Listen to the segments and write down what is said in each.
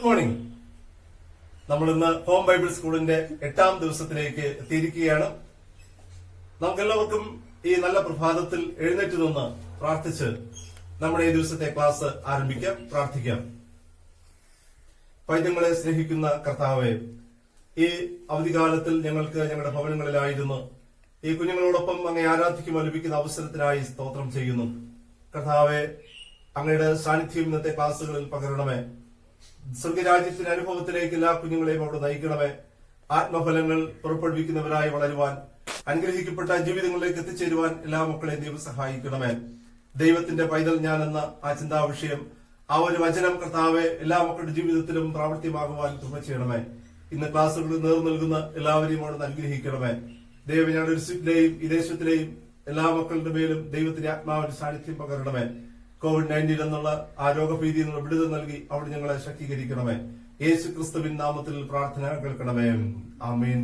Good morning. നമ്മൾ ഇന്ന് home Bible സ്കൂളിന്റെ 8ാം ദിവസത്തിലേക്ക് എത്തിയിരിക്കുകയാണ്. നമുക്കെല്ലാവർക്കും ഈ നല്ല പ്രഭാതത്തിൽ എഴുന്നേറ്റ് നിന്ന് പ്രാർത്ഥിച്ച് നമ്മുടെ ഈ ദിവസത്തെ ക്ലാസ് ആരംഭിക്കാം. പ്രാർത്ഥിക്കാം. പൈതങ്ങളെ സ്നേഹിക്കുന്ന കർത്താവെ, ഈ അവധികാലത്തിൽ ഞങ്ങൾക്ക് ഞങ്ങളുടെ ഭവനങ്ങളിലായിരുന്നു ഈ കുഞ്ഞുങ്ങളോടൊപ്പം അങ്ങേ ആരാധിക്കുവാൻ ലഭിക്കുന്ന അവസരത്തിനായി സ്തോത്രം ചെയ്യുന്നു. കർത്താവെ, അങ്ങയുടെ സാന്നിധ്യം ഇന്നത്തെ ക്ലാസുകളിൽ പകരണമേ. സ്വർഗരാജ്യത്തിന്റെ അനുഭവത്തിലേക്ക് എല്ലാ കുഞ്ഞുങ്ങളെയും അവിടെ നയിക്കണമേ. ആത്മഫലങ്ങൾ പുറപ്പെടുവിക്കുന്നവരായി വളരുവാൻ, അനുഗ്രഹിക്കപ്പെട്ട ജീവിതങ്ങളിലേക്ക് എത്തിച്ചേരുവാൻ എല്ലാ മക്കളെയും ദൈവം സഹായിക്കണമേ. ദൈവത്തിന്റെ പൈതൽ ഞാൻ എന്ന ആ ചിന്താവിഷയം, ആ ഒരു വചനം കർത്താവെ എല്ലാ മക്കളുടെ ജീവിതത്തിലും പ്രാവർത്തികമാകുവാൻ കൃപ ചെയ്യണമേ. ഇന്ന് ക്ലാസ്സുകളിൽ നേർന്നു നൽകുന്ന എല്ലാവരെയും അവിടെ അനുഗ്രഹിക്കണമേ. ദൈവം ഞങ്ങളുടെ ഡിസ്ട്രിക്റ്റിലെയും ഈ ദേശത്തിലെയും എല്ലാ മക്കളുടെ മേലും ദൈവത്തിന്റെ ആത്മാവിന്റെ സാന്നിധ്യം പകരണമേ. COVID-19 എന്നുള്ള ആ രോഗഭീതിയിൽ നിന്ന് വിടുതൽ നൽകി അവിടെ ഞങ്ങളെ ശക്തീകരിക്കണമേ. യേശു ക്രിസ്തുവിൻ നാമത്തിൽ പ്രാർത്ഥന കേൾക്കണമേ. ആമീൻ.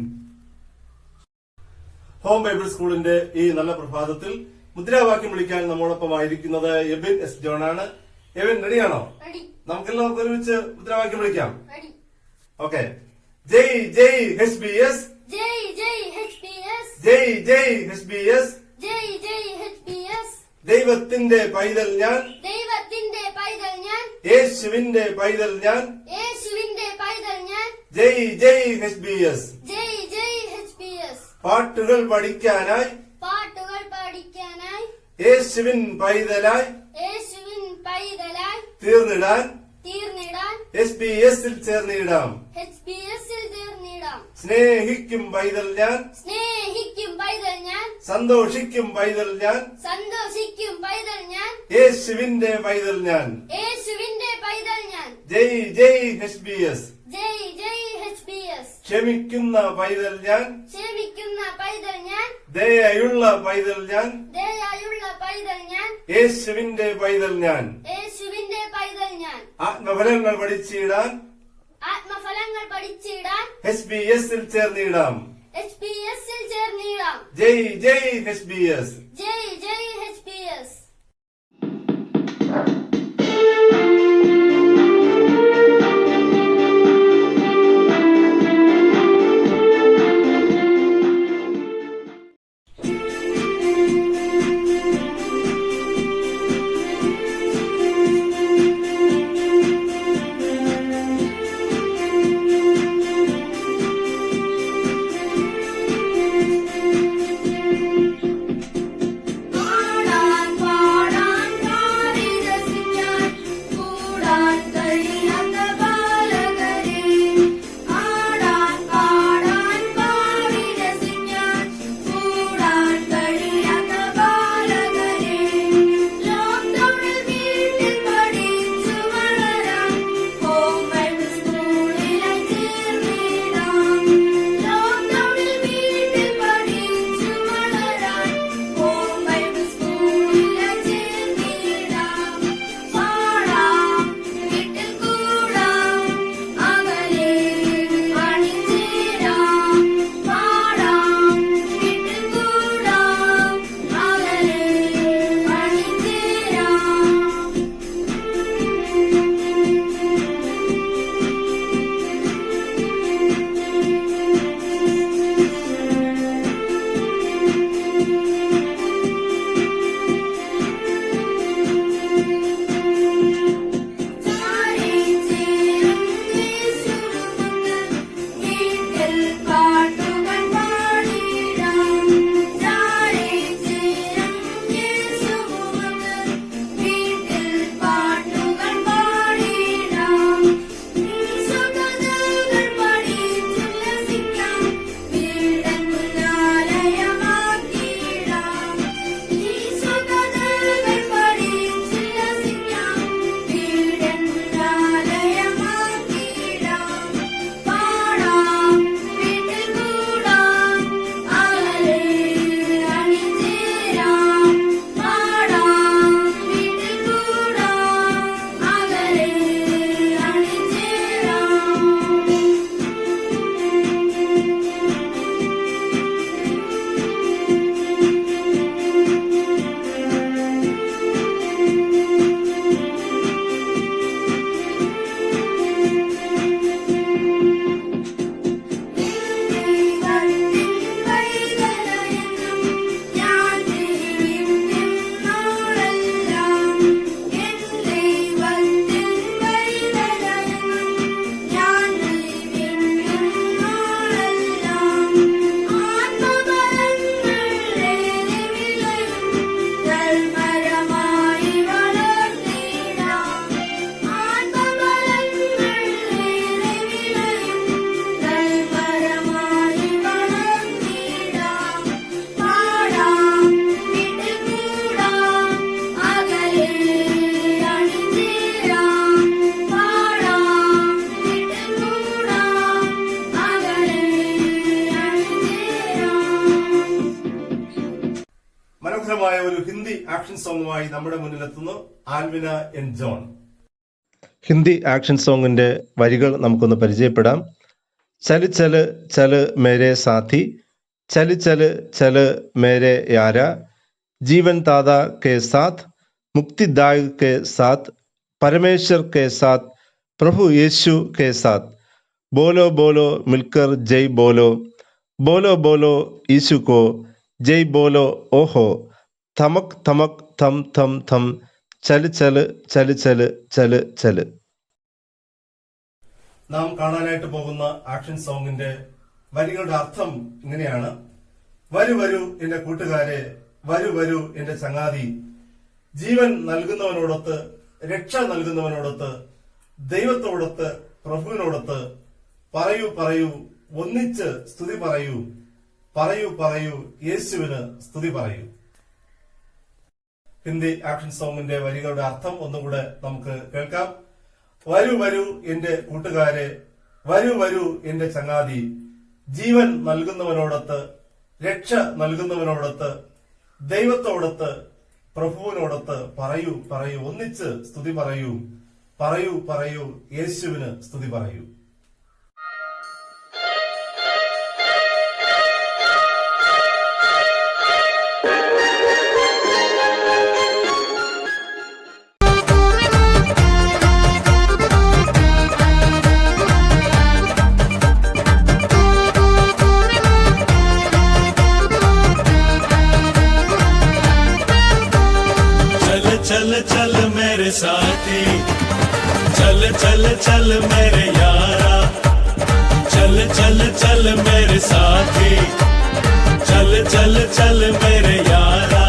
ഹോം ബൈബിൾ സ്കൂളിന്റെ ഈ നല്ല പ്രഭാതത്തിൽ മുദ്രാവാക്യം വിളിക്കാൻ നമ്മോടൊപ്പം ആയിരിക്കുന്നത് എബിൻ എസ് ജോൺ ആണ്. എബിൻ, റെഡിയാണോ? നമുക്കെല്ലാവർക്കും ഒരുമിച്ച് മുദ്രാവാക്യം വിളിക്കാം. ഓക്കെ. ജയ് ജയ് HBS, ജയ് ജയ് HBS, ജയ് ജയ് HBS, ജയ് ജയ് HBS. ദൈവത്തിന്റെ പൈതൽ ഞാൻ, ദൈവത്തിന്റെ പൈതൽ ഞാൻ, യേശുവിന്റെ പൈതൽ ഞാൻ, യേശുവിന്റെ പൈതൽ ഞാൻ. ജയ് ജയ് HBS. ജയ് ജയ് HBS. പാട്ടുകൾ പഠിക്കാനായി, പാട്ടുകൾ പഠിക്കാനായി, യേശുവിൻ പൈതലായി, യേശുവിൻ പൈതലായി തീർന്നിടാൻ തീർന്നിടാൻ HBSൽ ചേർന്നിടാം. HBSൽ തീർന്നിടാം. സ്നേഹിക്കും പൈതൽ ഞാൻ, സ്നേഹിക്കും പൈതൽ ഞാൻ, സന്തോഷിക്കും പൈതൽ ഞാൻ, സന്തോഷിക്കും പൈതൽ ഞാൻ, യേശുവിന്റെ പൈതൽ ഞാൻ. യേശുവിന്റെ പൈതൽ ഞാൻ. ജയ് ജയ് HBS. ജയ് ജയ് HBS. ക്ഷമിക്കുന്ന പൈതൽ ഞാൻ, ക്ഷമിക്കുന്ന പൈതൽ ഞാൻ, ദയയുള്ള പൈതൽ ഞാൻ, ദയായുള്ള പൈതൽ ഞാൻ, യേശുവിന്റെ പൈതൽ ഞാൻ. യേശുവിന്റെ പൈതൽ ഞാൻ. ആത്മഫലങ്ങൾ പഠിച്ചിടാൻ ആത്മഫലങ്ങൾ പഠിച്ചിടാൻ HBSൽ ചേർന്നിടാം. HBSൽ ചേർന്നിടാം. ജയ് ജയ് HBS. ജയ് ജയ് HBS. മനോഹരമായ ഒരു ഹിന്ദി ആക്ഷൻ സോങ്ങുമായി നമ്മുടെ മുന്നിലെത്തുന്നു Alvina N John. Hindi action സോങ്ങിന്റെ വരികൾ നമുക്കൊന്ന് പരിചയപ്പെടാം. ചല് ചല് ചല് മേരെ സാഥി, ചല് ചല് ചല് മേരെ യാര, ജീവൻ ദാത കെ സാത്ത്, മുക്തിദായക കെ സാത്ത്, परमेश्वर के साथ, प्रभु यीशु के साथ, बोलो बोलो मिलकर जय बोलो, बोलो बोलो यीशु को जय बोलो ओहो, थमक थमक थम थम थम, चल चल चल चल चल चल. നാം കാണാനായിട്ട് പോകുന്ന ആക്ഷൻ സോങ്ങിന്റെ വരികളുടെ അർത്ഥം ഇങ്ങനെയാണ്: വരൂ വരൂ എന്റെ കൂട്ടുകാരെ, വരൂ വരൂ എന്റെ ചങ്ങാതി, ജീവൻ നൽകുന്നവനോടൊത്ത്, രക്ഷ നൽകുന്നവനോടൊത്ത്, ദൈവത്തോടൊത്ത്, പ്രഭുവിനോടൊത്ത്, പറയൂ പറയൂ ഒന്നിച്ച് സ്തുതി പറയൂ, പറയൂ പറയൂ യേശുവിന് സ്തുതി പറയൂ. ഹിന്ദി ആക്ഷൻ സോങ്ങിന്റെ വരികളുടെ അർത്ഥം ഒന്നുകൂടെ നമുക്ക് കേൾക്കാം. വരൂ വരൂ എന്റെ കൂട്ടുകാരെ, വരൂ വരൂ എന്റെ ചങ്ങാതി, ജീവൻ നൽകുന്നവനോടൊത്ത്, രക്ഷ നൽകുന്നവനോടൊത്ത്, ദൈവത്തോടൊത്ത്, പ്രഭുവിനോടൊത്ത്, പറയൂ പറയൂ ഒന്നിച്ച് സ്തുതി പറയൂ, പറയൂ പറയൂ യേശുവിന് സ്തുതി പറയൂ. चल चल मेरे साथी, चल चल चल मेरे यारा, चल चल चल मेरे साथी, चल चल चल मेरे यारा,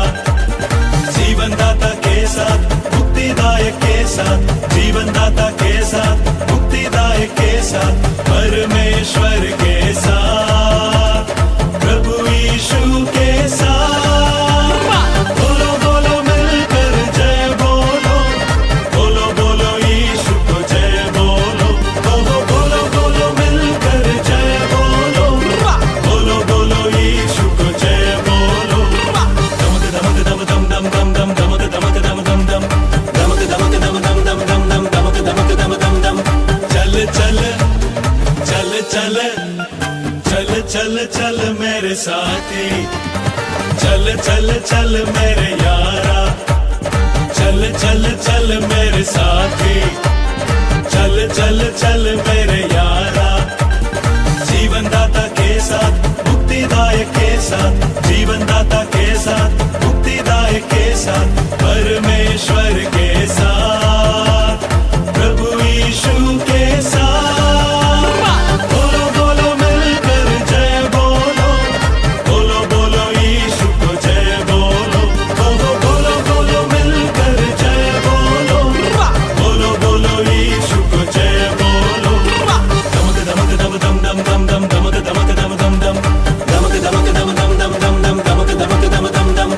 जीवन दाता के साथ, मुक्तिदायक के साथ, जीवन दाता के साथ, मुक्तिदायक के साथ, परमेश्वर के साथ, प्रभु यीशु के साथ, बोलो बोलो मिलकर जय बोलो, बोलो बोलो यीशु को जय बोलो, बोलो बोलो बोलो मिलकर जय बोलो, बोलो बोलो यीशु को जय बोलो. दमक दमक दम दम दम दम दम, दमक दमक दम दम दम, दमक दमक दम दम दम दम दम, दमक दमक दम दम दम. चल चल चल चल चल चल चल मेरे साथी, चल चल चल मेरे यारा, चल चल चल मेरे साथी, चल चल चल मेरे यारा, जीवन दाता के साथ, मुक्तिदायक के साथ, जीवन दाता के साथ, मुक्तिदायक के साथ, परमेश्वर के साथ, प्रभु यीशु के साथ, बोलो बोलो मिलकर जय बोलो, बोलो बोलो यीशु को जय बोलो, बोलो बोलो बोलो मिलकर जय बोलो, बोलो बोलो यीशु को जय बोलो. दमक दमक दम दम दम दम दम, दमक दमक दम दम दम, दमक दमक दम दम दम दम दम, दमक दमक दम दम दम,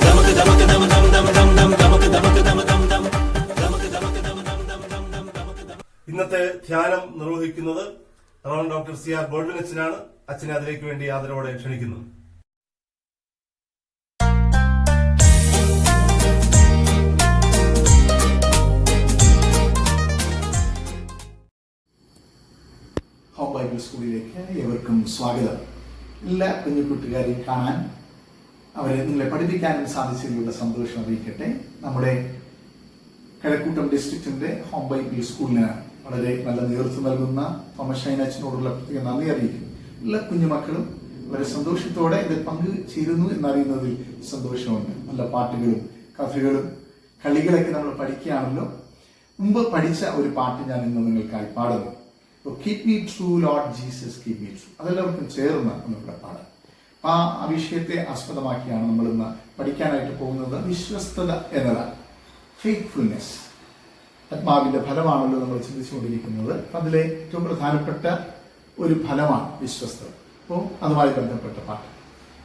दमक दमक दम दम दम दम दम, दमक दमक दम दम दम, दमक दमक दम दम दम दम दम, दमक दमक. ഇന്നത്തെ ധ്യാനം നിർവഹിക്കുന്നത് റവറൻഡ് ഡോക്ടർ CR ഗോൾഡൻ അച്ഛനാണ്. അച്ഛനെ അതിലേക്ക് വേണ്ടി ആദരവോടെ ക്ഷണിക്കുന്നു. ഹോം ബൈബിൾ സ്കൂളിലേക്ക് ഏവർക്കും സ്വാഗതം. എല്ലാ കുഞ്ഞു കൂട്ടുകാരെയും കാണാൻ, അവരെ നിങ്ങളെ പഠിപ്പിക്കാനും സാധിച്ചതിലുള്ള സന്തോഷം അറിയിക്കട്ടെ. നമ്മുടെ കഴക്കൂട്ടം ഡിസ്ട്രിക്റ്റിന്റെ ഹോം ബൈബിൾ സ്കൂളിന് വളരെ നല്ല നേതൃത്വം നൽകുന്ന തോമസ് ഷൈൻ അച്ഛനോടുള്ള പ്രത്യേക നന്ദി അറിയിക്കുന്നു. എല്ലാ കുഞ്ഞുമക്കളും വളരെ സന്തോഷത്തോടെ ഇത് പങ്കുചേരുന്നു എന്നറിയുന്നതിൽ സന്തോഷമുണ്ട്. നല്ല പാട്ടുകളും കഥകളും കളികളൊക്കെ നമ്മൾ പഠിക്കുകയാണല്ലോ. മുമ്പ് പഠിച്ച ഒരു പാട്ട് ഞാൻ ഇന്ന് നിങ്ങൾക്കായി പാടുന്നു. Keep me true Lord Jesus keep me true. അതെല്ലാവർക്കും ചേർന്ന് നമ്മുടെ പാടാം. ആ വിഷയത്തെ ആസ്പദമാക്കിയാണ് നമ്മൾ ഇന്ന് പഠിക്കാനായിട്ട് പോകുന്നത്. വിശ്വസ്തത എന്നതാണ്, ഫെയ്ത്ത്ഫുൾനെസ്. ആത്മാവിന്റെ ഫലമാണല്ലോ നമ്മൾ ചിന്തിച്ചുകൊണ്ടിരിക്കുന്നത്. അതിലെ ഏറ്റവും പ്രധാനപ്പെട്ട ഒരു ഫലമാണ് വിശ്വസ്തത. അപ്പോൾ അതുമായി ബന്ധപ്പെട്ട പാട്ട്.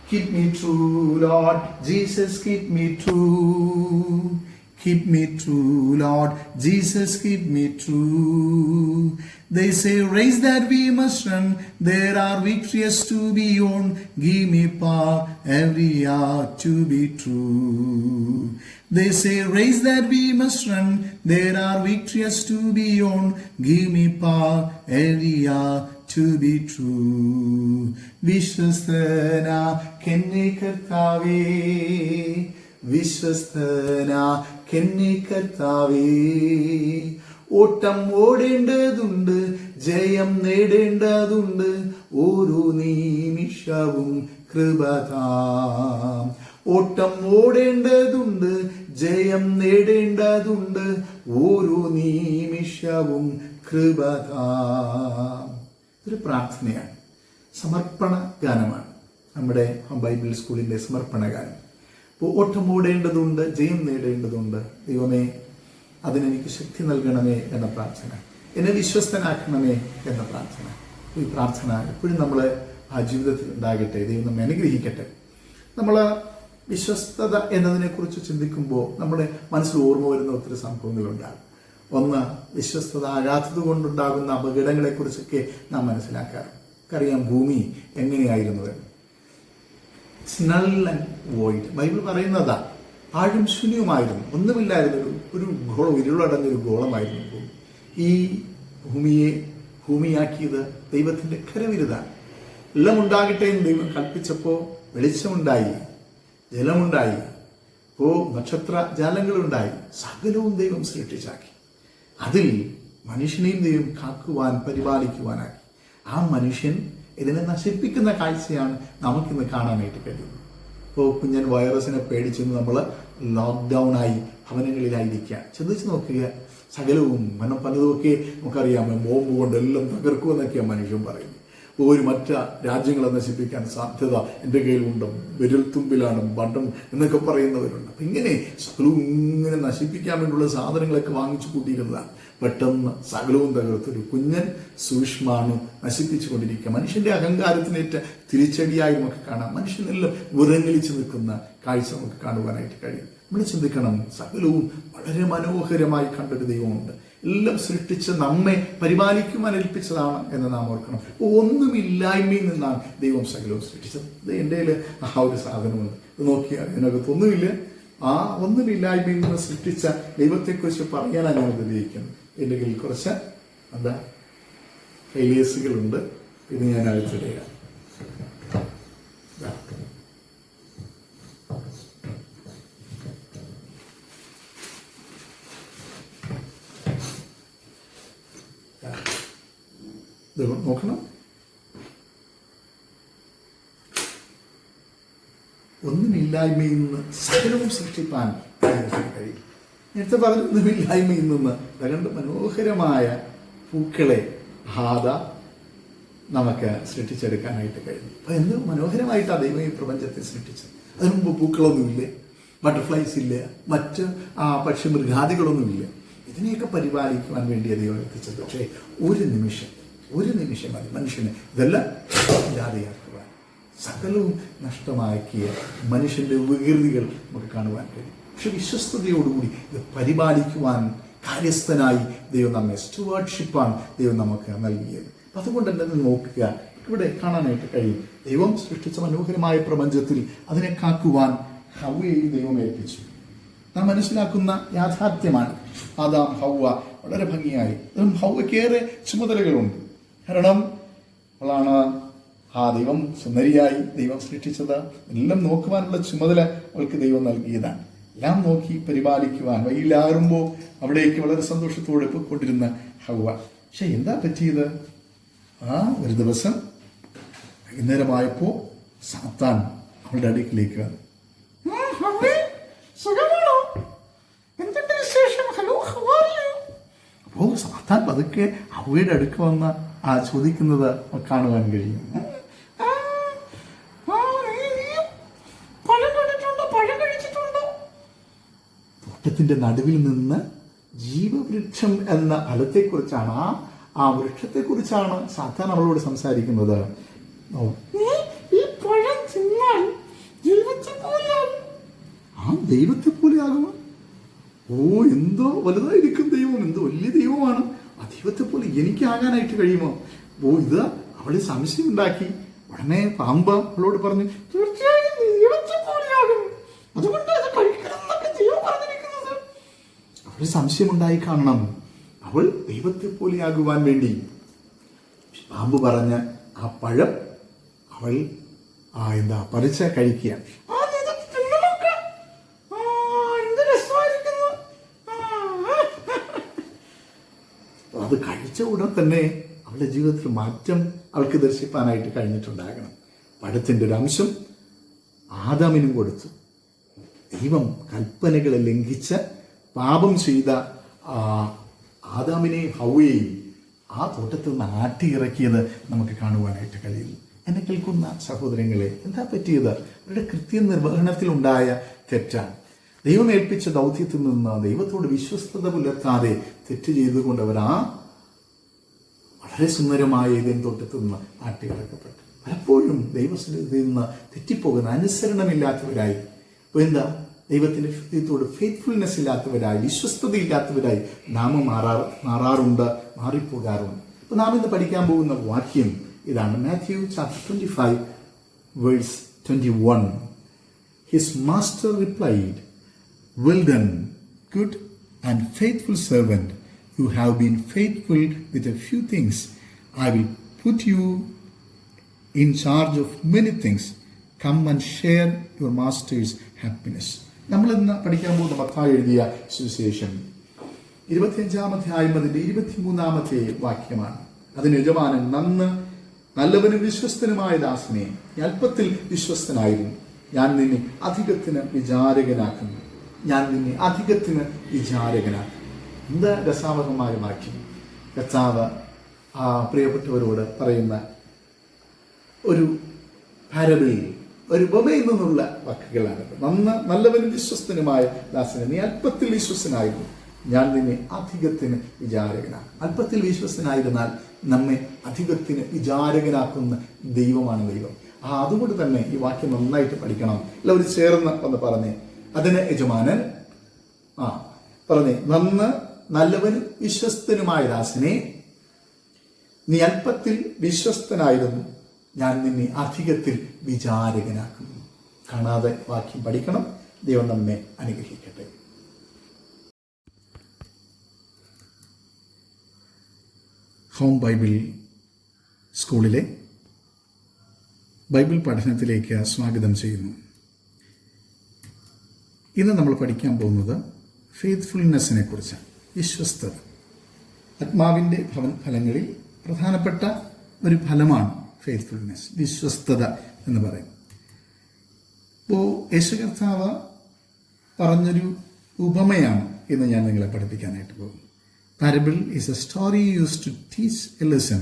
Keep me true, Lord Jesus, keep me true. keep me true, Lord Jesus, keep me true. They say race that we must run, there are victories to be won. Give me power every hour to be true. They say race that we must run, there are victories to be won. Give me power every hour to be true. വിശ്വസ്തനാ കെന്നെ കർത്താവേ, വിശ്വസ്തനാ കെന്നെ കർത്താവേ. ഓട്ടം ഓടേണ്ടതുണ്ട്, ജയം നേടേണ്ടതുണ്ട്, ഓരോ നിമിഷവും കൃപതാം. ഓട്ടം ഓടേണ്ടതുണ്ട്, ജയം നേടേണ്ടതുണ്ട്, ഓരോ നിമിഷവും കൃപതാം. ഒരു പ്രാർത്ഥനയാണ്, സമർപ്പണ ഗാനമാണ്. നമ്മുടെ ബൈബിൾ സ്കൂളിൻ്റെ സമർപ്പണ ഗാനം. അപ്പോൾ ഓട്ടം ഓടേണ്ടതുണ്ട്, ജയം നേടേണ്ടതുണ്ട്, ദൈവമേ അതിനെനിക്ക് ശക്തി നൽകണമേ എന്ന പ്രാർത്ഥന, എന്നെ വിശ്വസ്തനാക്കണമേ എന്ന പ്രാർത്ഥന. ഈ പ്രാർത്ഥന എപ്പോഴും നമ്മൾ ആ ജീവിതത്തിൽ ഉണ്ടാകട്ടെ. ദൈവം നമ്മെ അനുഗ്രഹിക്കട്ടെ. നമ്മൾ വിശ്വസ്തത എന്നതിനെക്കുറിച്ച് ചിന്തിക്കുമ്പോൾ നമ്മുടെ മനസ്സിൽ ഓർമ്മ വരുന്ന ഒത്തിരി സംഭവങ്ങളുണ്ടാകും. ഒന്ന്, വിശ്വസ്തത ആകാത്തത് കൊണ്ടുണ്ടാകുന്ന അപകടങ്ങളെക്കുറിച്ചൊക്കെ നാം മനസ്സിലാക്കാറ്. അറിയാം ഭൂമി എങ്ങനെയായിരുന്നത്. Null and void. ബൈബിൾ പറയുന്നതാ, ആഴും ശൂന്യവുമായിരുന്നു, ഒന്നുമില്ലായിരുന്നു. ഒരു ഗോളം, ഇരുളടഞ്ഞൊരു ഗോളമായിരുന്നു ഭൂമി. ഈ ഭൂമിയെ ഭൂമിയാക്കിയത് ദൈവത്തിൻ്റെ കരവിരുതാണ്. എല്ലാം ഉണ്ടാകട്ടെ എന്ന് ദൈവം കൽപ്പിച്ചപ്പോൾ വെളിച്ചമുണ്ടായി, ജലമുണ്ടായി, ഇപ്പോൾ നക്ഷത്ര ജാലങ്ങളുണ്ടായി, സകലവും ദൈവം സൃഷ്ടിച്ചാക്കി. അതിൽ മനുഷ്യനെയും ദൈവം കാക്കുവാൻ, പരിപാലിക്കുവാനാക്കി. ആ മനുഷ്യൻ ഇതിനെ നശിപ്പിക്കുന്ന കാഴ്ചയാണ് നമുക്കിന്ന് കാണാനായിട്ട് കഴിയുന്നത്. ഇപ്പോൾ കുഞ്ഞൻ വൈറസിനെ പേടിച്ചെന്ന് നമ്മൾ ലോക്ക്ഡൗണായി ഭവനങ്ങളിലായിരിക്കുക. ചിന്തിച്ച് നോക്കുക, സകലവും പലതുമൊക്കെ നമുക്കറിയാമോ, ബോംബ് കൊണ്ട് എല്ലാം തകർക്കുമെന്നൊക്കെയാണ് മനുഷ്യൻ പറയുന്നത്. ഒരു മറ്റ് രാജ്യങ്ങളെ നശിപ്പിക്കാൻ സാധ്യത എൻ്റെ കയ്യിലുണ്ട്, വിരൽത്തുമ്പിലാണ് ബട്ടൺ എന്നൊക്കെ പറയുന്നവരുണ്ട്. അപ്പം ഇങ്ങനെ സകലവും ഇങ്ങനെ നശിപ്പിക്കാൻ വേണ്ടിയുള്ള സാധനങ്ങളൊക്കെ വാങ്ങിച്ചു കൂട്ടിയിരുന്നതാണ്. പെട്ടെന്ന് സകലവും തകർത്തൊരു കുഞ്ഞൻ സൂക്ഷ്മാണു നശിപ്പിച്ചു കൊണ്ടിരിക്കുക. മനുഷ്യന്റെ അഹങ്കാരത്തിനേറ്റ തിരിച്ചടിയായി നമുക്ക് കാണാം. മനുഷ്യനെല്ലാം വിറങ്ങലിച്ച് നിൽക്കുന്ന കാഴ്ച നമുക്ക് കാണുവാനായിട്ട് കഴിയും. നമ്മൾ ചിന്തിക്കണം, സകലവും വളരെ മനോഹരമായി കണ്ടൊരു ദൈവമുണ്ട്. എല്ലാം സൃഷ്ടിച്ച് നമ്മെ പരിപാലിക്കുവാൻ ഏൽപ്പിച്ചതാണ് എന്ന് നാം ഓർക്കണം. ഒന്നുമില്ലായ്മയിൽ നിന്നാണ് ദൈവം സകലവും സൃഷ്ടിച്ചത്. എൻ്റെ കയ്യിൽ ആ ഒരു സാധനമുണ്ട്, ഇത് നോക്കിയാൽ ഇതിനകത്തൊന്നുമില്ല. ആ ഒന്നുമില്ലായ്മയിൽ നിന്ന് സൃഷ്ടിച്ച ദൈവത്തെക്കുറിച്ച് പറയാനാണ് ഞാൻ ഉപയോഗിക്കുന്നത്. എൻ്റെ കയ്യിൽ കുറച്ച് ഫെയിലിയേഴ്സുകളുണ്ട്, ഇത് ഞാൻ അഴിച്ചിടുക. നോക്കണം, ഒന്നുമില്ലായ്മയിൽ നിന്ന് സകലവും സൃഷ്ടിപ്പാൻ കഴിയും. നേരത്തെ പറഞ്ഞ ഒന്നുമില്ലായ്മയിൽ നിന്ന് രണ്ട് മനോഹരമായ പൂക്കളെ നമുക്ക് സൃഷ്ടിച്ചെടുക്കാനായിട്ട് കഴിയും. അപ്പം എന്ത് മനോഹരമായിട്ടാണ് ദൈവം ഈ പ്രപഞ്ചത്തെ സൃഷ്ടിച്ചത്. അതിനു മുമ്പ് പൂക്കളൊന്നുമില്ല, ബട്ടർഫ്ലൈസ് ഇല്ല, മറ്റ് പക്ഷി മൃഗാദികളൊന്നുമില്ല. ഇതിനെയൊക്കെ പരിപാലിക്കുവാൻ വേണ്ടി ദൈവം എത്തിച്ചത്. പക്ഷേ ഒരു നിമിഷം മതി മനുഷ്യന് ഇതെല്ലാം ഇല്ലാതെയാക്കുവാൻ. സകലവും നഷ്ടമാക്കിയ മനുഷ്യന്റെ വികൃതികൾ നമുക്ക് കാണുവാൻ കഴിയും. പക്ഷെ വിശ്വസ്തയോടുകൂടി ഇത് പരിപാലിക്കുവാൻ കാര്യസ്ഥനായി ദൈവം നമ്മെ, സ്റ്റുവാർഡ്ഷിപ്പാണ് ദൈവം നമുക്ക് നൽകിയത്. അതുകൊണ്ട് തന്നെ നോക്കുക, ഇവിടെ കാണാനായിട്ട് കഴിയും. ദൈവം സൃഷ്ടിച്ച മനോഹരമായ പ്രപഞ്ചത്തിൽ അതിനെ കാക്കുവാൻ ഹവ്വയെയും ദൈവം ഏൽപ്പിച്ചു. നാം മനസ്സിലാക്കുന്ന യാഥാർത്ഥ്യമാണ്. ആദാം ഹവ്വ വളരെ ഭംഗിയായി. ഹവ്വയ്ക്കേറെ ചുമതലകളുണ്ട്. കാരണം അവളാണ് ദൈവം സുന്ദരിയായി ദൈവം സൃഷ്ടിച്ചത്. എല്ലാം നോക്കുവാനുള്ള ചുമതല അവൾക്ക് ദൈവം നൽകിയതാണ്. എല്ലാം നോക്കി പരിപാലിക്കുവാൻ വൈകിലാറുമ്പോൾ അവിടേക്ക് വളരെ സന്തോഷത്തോടെ പോയിക്കൊണ്ടിരുന്ന ഹവ്വ. പക്ഷെ എന്താ പറ്റിയത്? ഒരു ദിവസം വൈകുന്നേരമായപ്പോൾ സാത്താൻ അവളുടെ അടുക്കിലേക്ക് വന്നു. അപ്പോൾ സാത്താൻ പതുക്കെ ഹവ്വയുടെ അടുക്ക് വന്ന് ചോദിക്കുന്നത് കാണുവാൻ കഴിയും. തോട്ടത്തിന്റെ നടുവിൽ നിന്ന് ജീവവൃക്ഷം എന്ന ഫലത്തെക്കുറിച്ചാണ്, ആ വൃക്ഷത്തെക്കുറിച്ചാണ് സാത്താൻ അവളോട് സംസാരിക്കുന്നത്. ദൈവത്തെ പോലെയാകുമോ? ഓ, എന്തോ വലുതായിരിക്കും ദൈവം, എന്തോ വലിയ ദൈവമാണ്, ആ ദൈവത്തെ പോലെ എനിക്കാകാനായിട്ട് കഴിയുമോ? ഓ, ഇത് അവള് സംശയം ഉണ്ടാക്കി. ഉടനെ പാമ്പ് അവളോട് പറഞ്ഞു, തീർച്ചയായും നീ ദൈവത്തെ പോലെയാകും, അതുകൊണ്ട് അത് കഴിക്കണം എന്നൊക്കെ ദൈവം പറഞ്ഞിരിക്കുന്നത്. അവള് സംശയമുണ്ടായി കാണണം. അവൾ ദൈവത്തെ പോലെയാകുവാൻ വേണ്ടി പാമ്പ് പറഞ്ഞ ആ പഴം അവൾ പറിച്ച കഴിക്കുക. അത് കഴിച്ച ഉടൻ തന്നെ അവളുടെ ജീവിതത്തിൽ മാറ്റം അവൾക്ക് ദർശിപ്പാനായിട്ട് കഴിഞ്ഞിട്ടുണ്ടാകണം. പഴത്തിൻ്റെ ഒരു അംശം ആദാമിനും കൊടുത്തു. ദൈവം കൽപ്പനകളെ ലംഘിച്ച് പാപം ചെയ്ത ആദാമിനെയും ഹൗവയെയും ആ തോട്ടത്തിൽ നിന്ന് ആട്ടിയിറക്കിയത് നമുക്ക് കാണുവാനായിട്ട് കഴിയുന്നു. എന്നെ കേൾക്കുന്ന സഹോദരങ്ങളെ, എന്താ പറ്റിയത്? അവരുടെ കൃത്യനിർവഹണത്തിലുണ്ടായ തെറ്റാണ്. ദൈവം ഏൽപ്പിച്ച ദൗത്യത്തിൽ നിന്ന് ദൈവത്തോട് വിശ്വസ്തത പുലർത്താതെ തെറ്റ് ചെയ്തുകൊണ്ട് അവർ വളരെ സുന്ദരമായ ഏതേൻ തോട്ടത്തിൽ നിന്ന് ആട്ടിയിറക്കപ്പെട്ടു. പലപ്പോഴും ദൈവത്തിൽ നിന്ന് തെറ്റിപ്പോകുന്ന, അനുസരണമില്ലാത്തവരായി, ദൈവത്തോട് ഫെയ്ത്ത്ഫുൾനെസ് ഇല്ലാത്തവരായി, വിശ്വസ്തത ഇല്ലാത്തവരായി നാം മാറിപ്പോകാറുണ്ട്. അപ്പൊ നാം ഇന്ന് പഠിക്കാൻ പോകുന്ന വാക്യം ഇതാണ്. Matthew chapter 25 verse 21. His master replied, "Well done, good and faithful servant. You have been faithful with a few things. I will put you in charge of many things. Come and share your master's happiness." നമ്മൾ ഇന്ന് പഠിക്കാൻ പോകുന്ന മത്തായി എഴുതിയ സുവിശേഷം 25-ാം അധ്യായം അതിന്റെ 23-ാമത്തെ വാക്യമാണ്. അതിന് യജമാനൻ, നല്ലവനും വിശ്വസ്തനുമായ ദാസനെ, അല്പത്തിൽ വിശ്വസ്തനായിരുന്നു, ഞാൻ നിന്നെ അധികത്തിന് വിചാരകനാക്കുന്നു. എന്ത് രസാവഹമായ വാക്യം! കർത്താവ് പ്രിയപ്പെട്ടവരോട് പറയുന്ന ഒരു പാരബിൾ, ഒരു ഉപമയിൽ നിന്നുള്ള വാക്കുകളാണത്. നല്ലവനും വിശ്വസ്തനുമായ ദാസനെ, നീ അല്പത്തിൽ വിശ്വസ്തനായിരുന്നു, ഞാൻ നിന്നെ അധികത്തിന് വിചാരകനാക്കും. അല്പത്തിൽ വിശ്വസ്തനായിരുന്നാൽ നമ്മെ അധികത്തിന് വിചാരകനാക്കുന്ന ദൈവമാണ് ദൈവം. അതുകൊണ്ട് തന്നെ ഈ വാക്യം നന്നായിട്ട് പഠിക്കണം. എല്ലാവരും ചേർന്ന് ഒന്ന് പറഞ്ഞേ. അതിന് യജമാനൻ പറഞ്ഞേ, നല്ലവനും വിശ്വസ്തനുമായ ദാസനെ, നീ അല്പത്തിൽ വിശ്വസ്തനായിരുന്നു, ഞാൻ നിന്നെ അധികത്തിൽ വിചാരകനാക്കുന്നു. കാണാതെ വാക്യം പഠിക്കണം. ദൈവം നമ്മെ അനുഗ്രഹിക്കട്ടെ. ഹോം ബൈബിൾ സ്കൂളിലെ ബൈബിൾ പഠനത്തിലേക്ക് സ്വാഗതം ചെയ്യുന്നു. ഇന്ന് നമ്മൾ പഠിക്കാൻ പോകുന്നത് ഫെയ്ത്ത്ഫുൾനെസ്സിനെ കുറിച്ചാണ്. വിശ്വസ്തത ആത്മാവിൻ്റെ ഫലങ്ങളിൽ പ്രധാനപ്പെട്ട ഒരു ഫലമാണ് ഫെയ്ത്ത്ഫുൾനെസ്, വിശ്വസ്തത എന്ന് പറയും. അപ്പോൾ യേശു കർത്താവ് പറഞ്ഞൊരു ഉപമയാണ് ഇന്ന് ഞാൻ നിങ്ങളെ പഠിപ്പിക്കാനായിട്ട് പോകും. Parable is a story used to teach a lesson,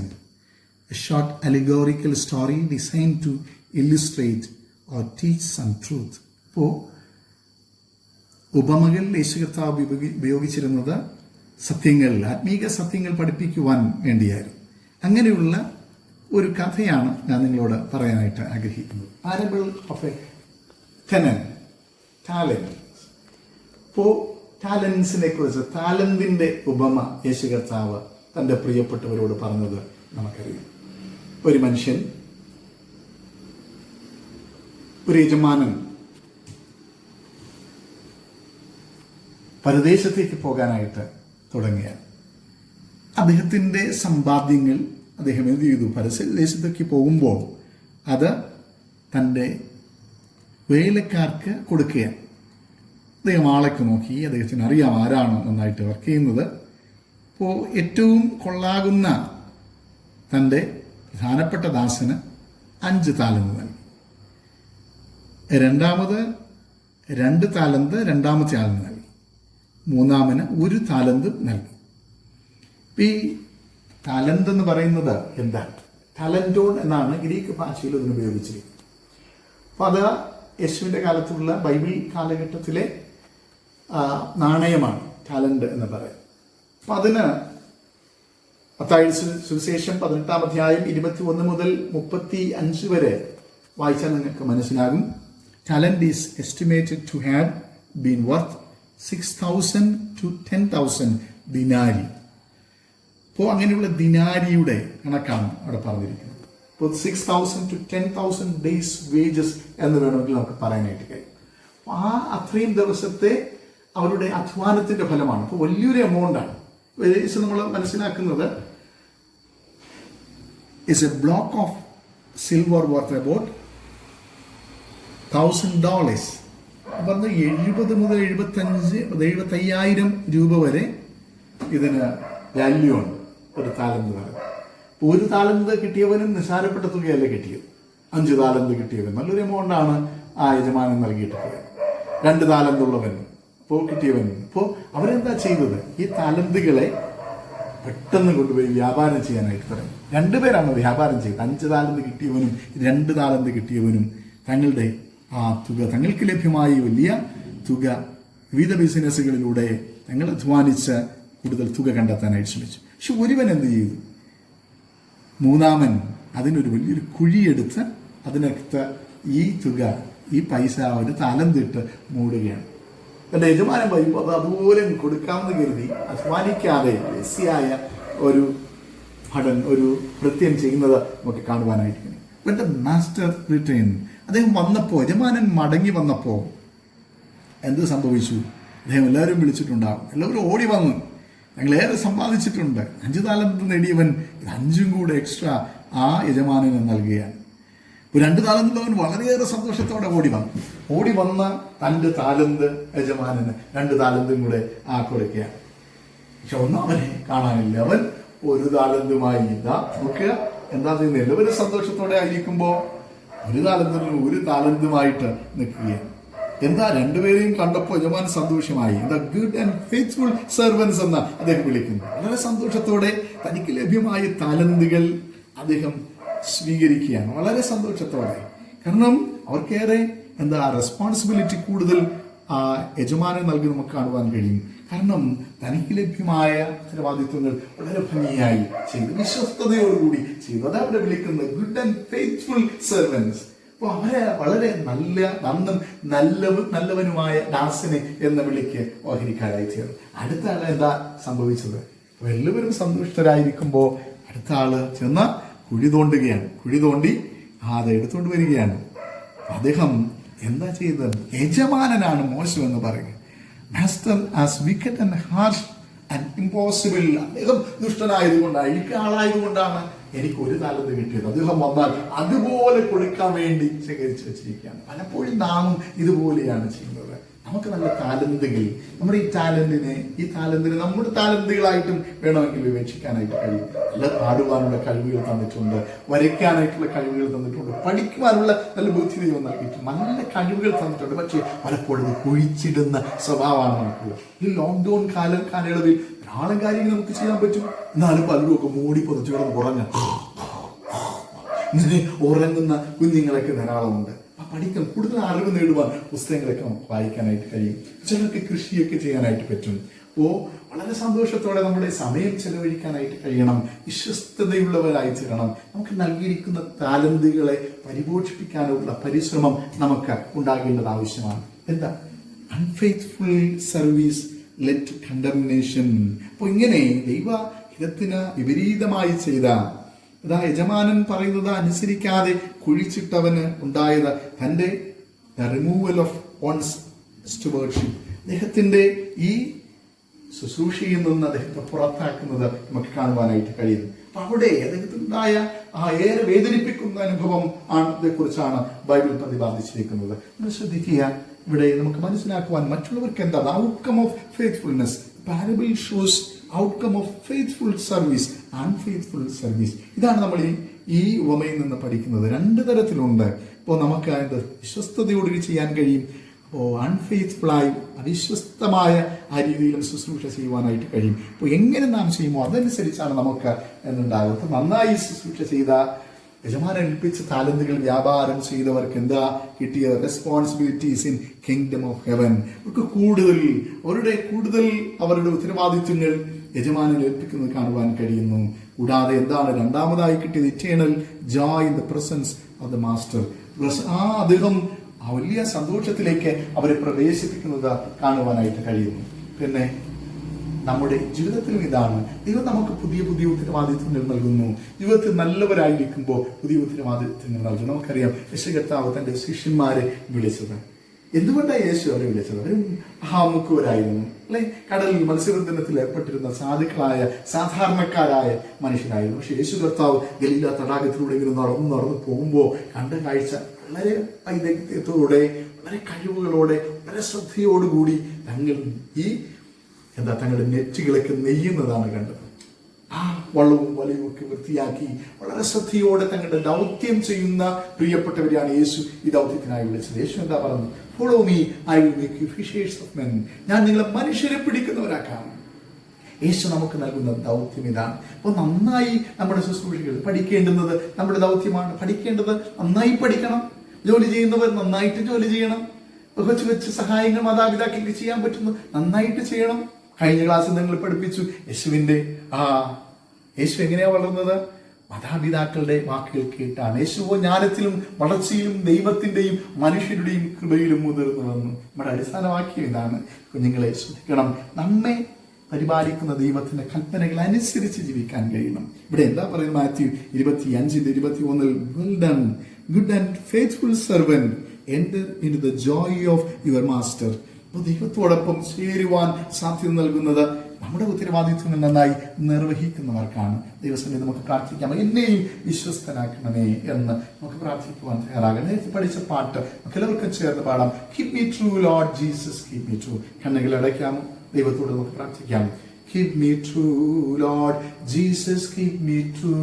a short allegorical story designed to illustrate or teach some truth. അപ്പോൾ ഉപമകൾ യേശു കർത്താവ് ഉപയോഗിച്ചിരുന്നത് സത്യങ്ങൾ, ആത്മീക സത്യങ്ങൾ പഠിപ്പിക്കുവാൻ വേണ്ടിയായിരുന്നു. അങ്ങനെയുള്ള ഒരു കഥയാണ് ഞാൻ നിങ്ങളോട് പറയാനായിട്ട് ആഗ്രഹിക്കുന്നത്. Parable of A talent. ഇപ്പോൾ ടാലൻസിനെ കുറിച്ച്, താലന്തിന്റെ ഉപമ യേശു കർത്താവ് തന്റെ പ്രിയപ്പെട്ടവരോട് പറഞ്ഞത് നമുക്കറിയാം. ഒരു മനുഷ്യൻ, ഒരു യജമാനൻ പരദേശത്തേക്ക് പോകാനായിട്ട് തുടങ്ങിയ അദ്ദേഹത്തിന്റെ സമ്പാദ്യങ്ങൾ അദ്ദേഹം എന്ത് ചെയ്തു? പരദേശത്തേക്ക് പോകുമ്പോൾ അത് തൻ്റെ വേലക്കാർക്ക് കൊടുക്കുകയാണ്. അദ്ദേഹം ആളൊക്കെ നോക്കി, അദ്ദേഹത്തിന് അറിയാം ആരാണ് നന്നായിട്ട് വർക്ക് ചെയ്യുന്നത്. അപ്പോൾ ഏറ്റവും കൊള്ളാകുന്ന തൻ്റെ പ്രധാനപ്പെട്ട ദാസന് 5 താലന്ത് നൽകി. രണ്ടാമത് 2 താലന്ത് രണ്ടാമത്തെ ആളിന് നൽകി. മൂന്നാമന് 1 താലന്ത് നൽകി. ഈ താലന്ത് എന്ന് പറയുന്നത് എന്താണ്? ടാലന്റോൺ എന്നാണ് ഗ്രീക്ക് ഭാഷയിൽ അതിന് ഉപയോഗിച്ചിരിക്കുന്നത്. അപ്പോൾ അത് യേശുവിൻ്റെ കാലത്തുള്ള ബൈബിൾ കാലഘട്ടത്തിലെ നാണയമാണ് ടാലന്റ് എന്ന് പറയുന്നത്. അപ്പം അതിന് മത്തായി സുവിശേഷം 18-ാം അധ്യായം 21 മുതൽ 35 വരെ വായിച്ചാൽ നിങ്ങൾക്ക് മനസ്സിലാകും. Talent is estimated to have been worth 6,000 to 10,000 denarii. അപ്പോൾ അങ്ങനെയുള്ള ദിനാരിയുടെ കണക്കാണ് അവിടെ പറഞ്ഞിരിക്കുന്നത്. ഇപ്പോൾ 6,000 to 10,000 ഡേയ്സ് വേജസ് എന്ന് വേണമെങ്കിൽ നമുക്ക് പറയാനായിട്ട് കഴിയും. അപ്പോൾ ആ അത്രയും ദിവസത്തെ അവരുടെ അധ്വാനത്തിന്റെ ഫലമാണ്. അപ്പോൾ വലിയൊരു എമൗണ്ടാണ്. ഏകദേശം നമ്മൾ മനസ്സിലാക്കുന്നത് is a block of silver worth about $1,000. പറഞ്ഞ 70 മുതൽ 75,000 രൂപ വരെ ഇതിന് വാല്യൂ ഉണ്ട്. ഒരു താലന്ത് പറയുന്നത്. ഒരു താലന്ത് കിട്ടിയവനും നിസ്സാരപ്പെട്ട തുകയല്ല കിട്ടിയത്. 5 താലന്ത് കിട്ടിയവൻ നല്ലൊരു എമൗണ്ടാണ് ആ യജമാനൻ നൽകിയിട്ടുള്ളത്. 2 താലന്തുള്ളവൻ ഇപ്പോൾ കിട്ടിയവൻ. ഇപ്പോൾ അവരെന്താ ചെയ്തത്? ഈ താലന്തുകളെ പെട്ടെന്ന് കൊണ്ടുപോയി വ്യാപാരം ചെയ്യാനായിട്ട് തുടങ്ങി. 2 പേരാണ് വ്യാപാരം ചെയ്തത്. 5 താലന്ത് കിട്ടിയവനും 2 താലന്ത് കിട്ടിയവനും തങ്ങളുടെ ആ തുക, തങ്ങൾക്ക് ലഭ്യമായ വലിയ തുക വിവിധ ബിസിനസ്സുകളിലൂടെ തങ്ങൾ അധ്വാനിച്ച് കൂടുതൽ തുക കണ്ടെത്താനായിട്ട് ശ്രമിച്ചു. പക്ഷെ ഒരുവൻ എന്ത് ചെയ്തു? മൂന്നാമൻ അതിനൊരു വലിയൊരു കുഴിയെടുത്ത് അതിനകത്ത് ഈ തുക, ഈ പൈസ ഒരു താലന്തിട്ട് മൂടുകയാണ്. തന്റെ യജമാനൻ പറയുമ്പോൾ അത് അതുപോലെ കൊടുക്കാമെന്ന് കരുതി അധ്വാനിക്കാതെ ലെസ്സിയായ ഒരു ഭടൻ, ഒരു കൃത്യം ചെയ്യുന്നത് നമുക്ക് കാണുവാനായിട്ട് കഴിയും. When the master returned, അദ്ദേഹം വന്നപ്പോൾ, യജമാനൻ മടങ്ങി വന്നപ്പോൾ എന്ത് സംഭവിച്ചു? അദ്ദേഹം എല്ലാവരും വിളിച്ചിട്ടുണ്ടാകും. എല്ലാവരും ഓടി വന്നു. ഞങ്ങളേറെ സമ്പാദിച്ചിട്ടുണ്ട്. 5 താലന്ത് നേടിയവൻ 5 കൂടെ എക്സ്ട്രാ ആ യജമാനന് നൽകുകയാണ്. 2 താലന്തുള്ളവൻ വളരെയേറെ സന്തോഷത്തോടെ ഓടി വന്ന തൻ്റെ താലന്ത് യജമാനന് 2 താലന്തും കൂടെ കൊടുക്കുകയാണ്. പക്ഷെ ഒന്നും അവനെ കാണാനില്ല. അവൻ 1 താലന്തുമായി നോക്കുക എന്താ ചെയ്യുന്നത്? എല്ലാവരും സന്തോഷത്തോടെ ആയിരിക്കുമ്പോൾ 1 താലന്തിനും 1 താലന്തുമായിട്ട് നിൽക്കുകയാണ്. എന്താ? 2 പേരെയും കണ്ടപ്പോൾ യജമാൻ സന്തോഷമായി. എന്താ? ഗുഡ് ആൻഡ് ഫെയ്ത്ത്ഫുൾ സെർവൻസ് എന്ന് അദ്ദേഹം വിളിക്കുന്നു. വളരെ സന്തോഷത്തോടെ തനിക്ക് ലഭ്യമായ താലന്തുകൾ അദ്ദേഹം സ്വീകരിക്കുകയാണ് വളരെ സന്തോഷത്തോടെ. കാരണം അവർക്കേറെ റെസ്പോൺസിബിലിറ്റി കൂടുതൽ യജമാനൻ നൽകി നമുക്ക് കാണുവാൻ കഴിയും. കാരണം തനിക്ക് ലഭ്യമായ ഉത്തരവാദിത്വങ്ങൾ വളരെ ഭംഗിയായി ചെയ്തു, വിശ്വസ്തയോടുകൂടി ചെയ്തു. അതവിടെ വിളിക്കുന്നത് ഗുഡ് ആൻഡ് ഫെയ്ത്ത്ഫുൾ സെർവൻസ്. അപ്പോൾ അവരെ വളരെ നല്ലവനുമായ ദാസനെ എന്ന വിളിക്ക് ഓഹരിക്കാരായി ചേർന്നു. അടുത്ത ആള് എന്താ സംഭവിച്ചത്? എല്ലാവരും സന്തുഷ്ടരായിരിക്കുമ്പോൾ അടുത്ത ആള് ചെന്ന് കുഴി തോണ്ടുകയാണ്. കുഴി തോണ്ടി അത് എടുത്തുകൊണ്ട് വരികയാണ്. അദ്ദേഹം എന്താ ചെയ്തത്? യജമാനനാണ് മോശം എന്ന് പറയുക. Master as wicket and harsh and impossible. അദ്ദേഹം ദുഷ്ടനായതുകൊണ്ടാണ്, എനിക്ക് ആളായതുകൊണ്ടാണ് എനിക്ക് 1 താലന്ത് കിട്ടിയത്. അദ്ദേഹം വന്നാൽ അതുപോലെ കൊടുക്കാൻ വേണ്ടി ശേഖരിച്ചു വെച്ചിരിക്കുകയാണ്. പലപ്പോഴും നാമും ഇതുപോലെയാണ് ചെയ്യുന്നത്. നമുക്ക് നല്ല താലന്തുകൾ, നമ്മുടെ ഈ താലന്തിനെ നമ്മുടെ താലന്തുകളായിട്ടും വേണമെങ്കിൽ വിവേചിക്കാനായിട്ട് കഴിയും. നല്ല പാടുവാനുള്ള കഴിവുകൾ തന്നിട്ടുണ്ട്, വരയ്ക്കാനായിട്ടുള്ള കഴിവുകൾ തന്നിട്ടുണ്ട്, പഠിക്കുവാനുള്ള നല്ല ബുദ്ധി ദൈവം നൽകിയിട്ടുണ്ട്, നല്ല കഴിവുകൾ തന്നിട്ടുണ്ട്. പക്ഷേ പലപ്പോഴും കുഴിച്ചിടുന്ന സ്വഭാവമാണ് നമുക്കുള്ളത്. ഈ ലോക്ക്ഡൌൺ കാലയളവിൽ ധാരാളം കാര്യങ്ങൾ നമുക്ക് ചെയ്യാൻ പറ്റും. എന്നാലും പലരും ഒക്കെ മൂടി പൊതിച്ചു കിടന്ന് ഉറങ്ങുന്ന കുഞ്ഞുങ്ങളൊക്കെ ധാരാളമുണ്ട്. പഠിക്കാൻ കൂടുതൽ അറിവ് നേടുവാൻ പുസ്തകങ്ങളൊക്കെ നമുക്ക് വായിക്കാനായിട്ട് കഴിയും. ചിലർക്ക് കൃഷിയൊക്കെ ചെയ്യാനായിട്ട് പറ്റും. അപ്പോൾ വളരെ സന്തോഷത്തോടെ നമ്മുടെ സമയം ചെലവഴിക്കാനായിട്ട് കഴിയണം. വിശ്വസ്തതയുള്ളവരായി തീരണം. നമുക്ക് നൽകിയിരിക്കുന്ന താലന്തുകളെ പരിപോഷിപ്പിക്കാനുള്ള പരിശ്രമം നമുക്ക് ഉണ്ടാകേണ്ടത് ആവശ്യമാണ്. എന്താ? Unfaithful service led to condemnation. അപ്പോൾ ഇങ്ങനെ ദൈവഹിതത്തിന് വിപരീതമായി ചെയ്ത യജമാനൻ പറയുന്നത് അനുസരിക്കാതെ കുഴിച്ചിട്ടവന് ഉണ്ടായത് തൻ്റെ റിമൂവൽ ഓഫ് ഓൺസ് സ്റ്റുവർഷിപ്പ്, അദ്ദേഹത്തിന്റെ ഈ ശുശ്രൂഷയിൽ നിന്ന് അദ്ദേഹത്തെ പുറത്താക്കുന്നത് നമുക്ക് കാണുവാനായിട്ട് കഴിയുന്നു. അപ്പൊ അവിടെ അദ്ദേഹത്തിനുണ്ടായ ഏറെ വേദനിപ്പിക്കുന്ന അനുഭവം കുറിച്ചാണ് ബൈബിൾ പ്രതിപാദിച്ചിരിക്കുന്നത്. നമ്മൾ ശ്രദ്ധിക്കുക, ഇവിടെ നമുക്ക് മനസ്സിലാക്കുവാൻ മറ്റുള്ളവർക്ക് എന്താ outcome of faithfulness. Parable shows outcome of faithful service, unfaithful service. ഇതാണ് നമ്മൾ ഈ ഉപമയിൽ നിന്ന് പഠിക്കുന്നത്. 2 തരത്തിലുണ്ട്. ഇപ്പോൾ നമുക്ക് അതിന്റെ വിശ്വസ്തയോടുകൂടി ചെയ്യാൻ കഴിയും. അപ്പോൾ അൺഫെയ്ത്ത്ഫുള്ളായി അവിശ്വസ്തമായ ആ രീതിയിലും ശുശ്രൂഷ ചെയ്യുവാനായിട്ട് കഴിയും. അപ്പോൾ എങ്ങനെ നാം ചെയ്യുമോ അതനുസരിച്ചാണ് നമുക്ക് എന്നുണ്ടാകുന്നത്. നന്നായി ശുശ്രൂഷ ചെയ്ത യജമാനൻ ഏൽപ്പിച്ച താലന്തുകൾ വ്യാപാരം ചെയ്തവർക്ക് എന്താ കിട്ടിയ? Responsibilities in kingdom of heaven. അവർക്ക് കൂടുതൽ അവരുടെ ഉത്തരവാദിത്വങ്ങൾ യജമാനൻ ഏൽപ്പിക്കുന്നത് കാണുവാൻ കഴിയുന്നു. കൂടാതെ എന്താണ് രണ്ടാമതായി കിട്ടിയത്? Eternal joy in the presence of the master. അദ്ദേഹം ആ വലിയ സന്തോഷത്തിലേക്ക് അവരെ പ്രവേശിപ്പിക്കുന്നത് കാണുവാനായിട്ട് കഴിയുന്നു. പിന്നെ നമ്മുടെ ജീവിതത്തിലും ഇതാണ്, ദൈവം നമുക്ക് പുതിയ പുതിയ ഉത്തരവാദിത്വങ്ങൾ നൽകുന്നു. ജീവിതത്തിൽ നല്ലവരായിരിക്കുമ്പോൾ പുതിയ ഉത്തരവാദിത്വങ്ങൾ നൽകുന്നു. നമുക്കറിയാം യേശു കർത്താവ് തന്റെ ശിഷ്യന്മാരെ വിളിച്ചത്. എന്തുകൊണ്ടാണ് യേശു അവരെ വിളിച്ചത്? അവരും മഹാമുക്കുവരായിരുന്നു, അല്ലെ? കടലിൽ മത്സ്യബന്ധനത്തിൽ ഏർപ്പെട്ടിരുന്ന സാധുക്കളായ സാധാരണക്കാരായ മനുഷ്യരായിരുന്നു. പക്ഷെ യേശു കർത്താവ് ഗലീല തടാകത്തിലൂടെ ഇങ്ങനെ നടന്നു പോകുമ്പോൾ കണ്ട കാഴ്ച വളരെ വൈദഗ്ധ്യത്തോടെ, വളരെ കഴിവുകളോടെ, വളരെ ശ്രദ്ധയോടുകൂടി തങ്ങളുടെ നെറ്റുകളൊക്കെ നെയ്യുന്നതാണ് കണ്ടത്. ആ വള്ളവും വലയും ഒക്കെ വൃത്തിയാക്കി വളരെ ശ്രദ്ധയോടെ തങ്ങളുടെ ദൗത്യം ചെയ്യുന്ന പ്രിയപ്പെട്ടവരെയാണ് യേശു ഈ ദൗത്യത്തിനായി വിളിച്ചത്. യേശു എന്താ പറഞ്ഞു? Follow me, I will make you fishers of men. ഞാൻ നിങ്ങളെ മനുഷ്യരെ പിടിക്കുന്നവരാക്കാം. യേശു നമുക്ക് നൽകുന്ന ദൗത്യം ഇതാണ്. അപ്പോൾ നന്നായി നമ്മുടെ ശുശ്രൂഷകൾ പഠിക്കേണ്ടുന്നത് നമ്മുടെ ദൗത്യമാണ്. പഠിക്കേണ്ടത് നന്നായി പഠിക്കണം. ജോലി ചെയ്യുന്നവർ നന്നായിട്ട് ജോലി ചെയ്യണം. കൊച്ചു കൊച്ചു സഹായങ്ങൾ മാതാപിതാക്കൾക്ക് ചെയ്യാൻ പറ്റുന്നു, നന്നായിട്ട് ചെയ്യണം. കഴിഞ്ഞ ക്ലാസ്സിൽ നിങ്ങൾ പഠിപ്പിച്ചു യേശു എങ്ങനെയാ വളർന്നത്? മാതാപിതാക്കളുടെ വാക്കുകൾ കേട്ടാണ്. യേശുവോ ജ്ഞാനത്തിലും വളർച്ചയിലും ദൈവത്തിന്റെയും മനുഷ്യരുടെയും കൃപയിലും മുതിർന്നു വന്നു. നമ്മുടെ അടിസ്ഥാന വാക്യം ഇതാണ്. കുഞ്ഞുങ്ങളെ ശ്രദ്ധിക്കണം, നമ്മെ പരിപാലിക്കുന്ന ദൈവത്തിന്റെ കൽപ്പനകൾ അനുസരിച്ച് ജീവിക്കാൻ കഴിയണം. ഇവിടെ എന്താ പറയുന്നത്? Mathew 25:21, well done good and faithful servant, enter in the joy of your master. അപ്പോൾ ദൈവത്തോടൊപ്പം ചേരുവാൻ സാധ്യത നൽകുന്നത് നമ്മുടെ ഉത്തരവാദിത്വങ്ങൾ നന്നായി നിർവഹിക്കുന്നവർക്കാണ്. ദൈവസന്നിധി നമുക്ക് പ്രാർത്ഥിക്കാം, എന്നെയും വിശ്വസ്തനാക്കണമേ എന്ന് നമുക്ക് പ്രാർത്ഥിക്കുവാൻ തയ്യാറാകാം. നേരത്തെ പഠിച്ച പാട്ട് നമുക്ക് എല്ലാവർക്കും ചേർന്ന് പാടാം. Keep me true Lord Jesus, keep me true. കണ്ണുകൾ അടയ്ക്കാമോ? ദൈവത്തോട് നമുക്ക് പ്രാർത്ഥിക്കാം. Keep me true Lord Jesus, keep me true.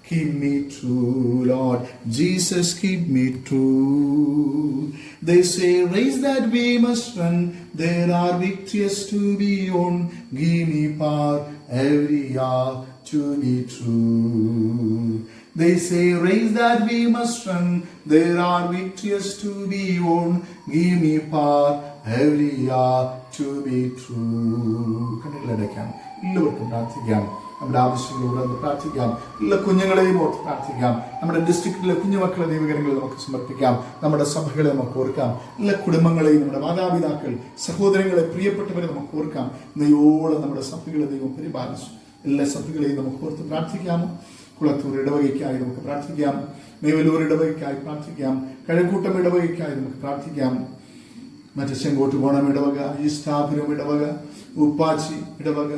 Keep me true, Lord Jesus, keep me true. They say, race that we must run, there are victories to be won. Give me power every hour to be true. They say, race that we must run, there are victories to be won. Give me power every hour to be true. കണ്ണുകളടയ്ക്കാം, എല്ലാവർക്കും പ്രാർത്ഥിക്കാം. നമ്മുടെ ആവശ്യങ്ങളോട് പ്രാർത്ഥിക്കാം. എല്ലാ കുഞ്ഞുങ്ങളെയും ഓർത്ത് പ്രാർത്ഥിക്കാം. നമ്മുടെ ഡിസ്ട്രിക്റ്റിലെ കുഞ്ഞുമക്കളെ ദൈവകരങ്ങളിൽ നമുക്ക് സമർപ്പിക്കാം. നമ്മുടെ സഭകളെ നമുക്ക് ഓർക്കാം. എല്ലാ കുടുംബങ്ങളെയും, നമ്മുടെ മാതാപിതാക്കൾ, സഹോദരങ്ങളെ, പ്രിയപ്പെട്ടവരെ നമുക്ക് ഓർക്കാം. നെയ്യോളം നമ്മുടെ സഭകളെ ദൈവം പരിപാലിച്ചു. എല്ലാ സഭകളെയും നമുക്ക് ഓർത്ത് പ്രാർത്ഥിക്കാമോ? കുളത്തൂർ ഇടവകയ്ക്കായി നമുക്ക് പ്രാർത്ഥിക്കാം. മേവലൂർ ഇടവകയ്ക്കായി പ്രാർത്ഥിക്കാം. കഴക്കൂട്ടം ഇടവകയ്ക്കായി നമുക്ക് പ്രാർത്ഥിക്കാം. മറ്റ് ചെങ്കോട്ട് കോണം ഇടവക, ഈസ്റ്റാപുരം ഇടവക, ഉപ്പാച്ചി ഇടവക,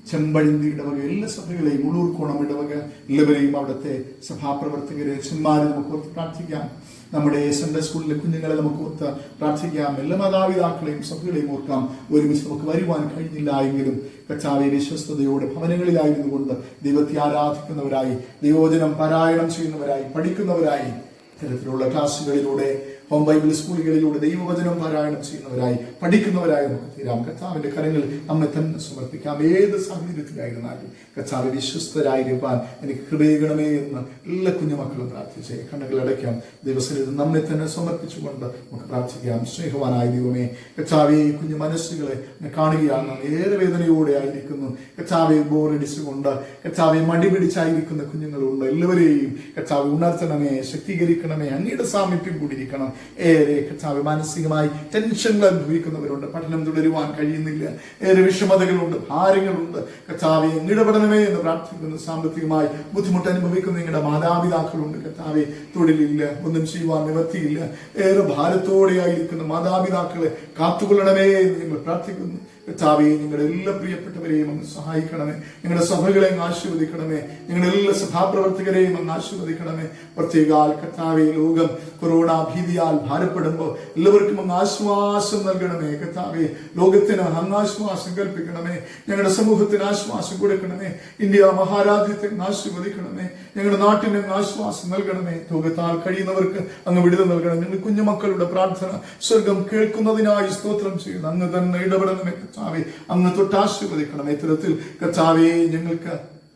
ചെമ്പഴിന്തി ഇടവക, എല്ലാ സഭകളെയും, ഉള്ളൂർക്കോണം ഇടവക, എല്ലാവരെയും, അവിടുത്തെ സഭാപ്രവർത്തകരെ, അച്ഛന്മാരെ നമുക്ക് ഓർത്ത് പ്രാർത്ഥിക്കാം. നമ്മുടെ സൺഡേ സ്കൂളിലെ കുഞ്ഞുങ്ങളെ നമുക്ക് ഓർത്ത് പ്രാർത്ഥിക്കാം. എല്ലാ മാതാപിതാക്കളെയും സഭകളെയും ഓർക്കാം. ഒരുമിച്ച് നമുക്ക് വരുവാൻ കഴിഞ്ഞില്ല എങ്കിലും കർത്താവേ, വിശ്വസ്തയോടെ ഭവനങ്ങളിലായിരുന്നു കൊണ്ട് ദൈവത്തെ ആരാധിക്കുന്നവരായി, ദൈവവചനം പാരായണം ചെയ്യുന്നവരായി, പഠിക്കുന്നവരായി, ഇത്തരത്തിലുള്ള ക്ലാസ്സുകളിലൂടെ, ഹോം ബൈബിൾ സ്കൂളുകളിലൂടെ ദൈവവചനം പാരായണം ചെയ്യുന്നവരായി, പഠിക്കുന്നവരായി നമുക്ക് തീരാം. കർത്താവിന്റെ കരങ്ങളിൽ നമ്മെ തന്നെ സമർപ്പിക്കാം. ഏത് സാഹചര്യത്തിലായിരുന്നാലും കർത്താവ് വിശ്വസ്തരായിരിക്കാൻ എനിക്ക് കൃപേകണമേ എന്ന് എല്ലാ കുഞ്ഞുമക്കളും പ്രാർത്ഥിച്ചേ. കണ്ണുകൾ അടയ്ക്കാം. ദൈവസന്നിധിയിൽ നമ്മെ തന്നെ സമർപ്പിച്ചുകൊണ്ട് നമുക്ക് പ്രാർത്ഥിക്കാം. സ്നേഹവാനായ ദൈവമേ, കർത്താവേ, കുഞ്ഞു മനസ്സുകളെ കാണുകയാണ് ഏറെ വേദനയോടെ ആയിരിക്കുന്നു. കർത്താവെ, ബോറടിച്ചുകൊണ്ട്, കർത്താവെ, മടി പിടിച്ചായിരിക്കുന്ന കുഞ്ഞുങ്ങളുണ്ട്. എല്ലാവരെയും കർത്താവ് ഉണർത്തണമേ, ശക്തീകരിക്കണമേ. അങ്ങയുടെ സാമീപ്യം കൂടിയിരിക്കണം. ഏറെ കർത്താവ് മാനസികമായി ടെൻഷനുകൾ അനുഭവിക്കുന്നവരുണ്ട്. പഠനം തുടരുവാൻ കഴിയുന്നില്ല. ഏറെ വിഷമതകളുണ്ട്, ഭാരങ്ങളുണ്ട്. കർത്താവെ, ഇടപെടണമേ എന്ന് പ്രാർത്ഥിക്കുന്നു. സാമ്പത്തികമായി ബുദ്ധിമുട്ട് അനുഭവിക്കുന്ന നിങ്ങളുടെ മാതാപിതാക്കളുണ്ട്. കർത്താവെ, തൊഴിലില്ല, ഒന്നും ചെയ്യുവാൻ നിവർത്തിയില്ല. ഏറെ ഭാരത്തോടെയായിരിക്കുന്ന മാതാപിതാക്കളെ കാത്തുകൊള്ളണമേ എന്ന് ഞങ്ങൾ പ്രാർത്ഥിക്കുന്നു. കർത്താവെ, നിങ്ങളുടെ എല്ലാ പ്രിയപ്പെട്ടവരെയും അങ്ങ് സഹായിക്കണമേ. ഞങ്ങളുടെ സഭകളെ അങ്ങ് ആശീർവദിക്കണമേ. ഞങ്ങളുടെ എല്ലാ സഭാപ്രവർത്തകരെയും അങ്ങ് ആശീർവദിക്കണമേ. പ്രത്യേകാൽ കർത്താവെ, ലോകം കൊറോണ ഭീതിയാൽ ഭാരപ്പെടുമ്പോൾ എല്ലാവർക്കും അങ്ങ് ആശ്വാസം നൽകണമേ. കർത്താവെ, ലോകത്തിന് അങ്ങ് ആശ്വാസം കൽപ്പിക്കണമേ. ഞങ്ങളുടെ സമൂഹത്തിന് ആശ്വാസം കൊടുക്കണമേ. ഇന്ത്യ മഹാരാജ്യത്തെ ആശീർവദിക്കണമേ. ഞങ്ങളുടെ നാട്ടിന് അങ്ങ് ആശ്വാസം നൽകണമേ. രോഗത്താൽ കഴിയുന്നവർക്ക് അങ്ങ് വിടുതൽ നൽകണം. ഞങ്ങൾ കുഞ്ഞുമക്കളുടെ പ്രാർത്ഥന സ്വർഗം കേൾക്കുന്നതിനായി സ്തോത്രം ചെയ്യുന്നു. അങ്ങ് തന്നെ ഇടപെടണമേ. കർത്താവെ, അങ്ങ് തൊട്ടാശീർവദിക്കണമേ. ഇത്തരത്തിൽ കർത്താവെ, ഞങ്ങൾക്ക്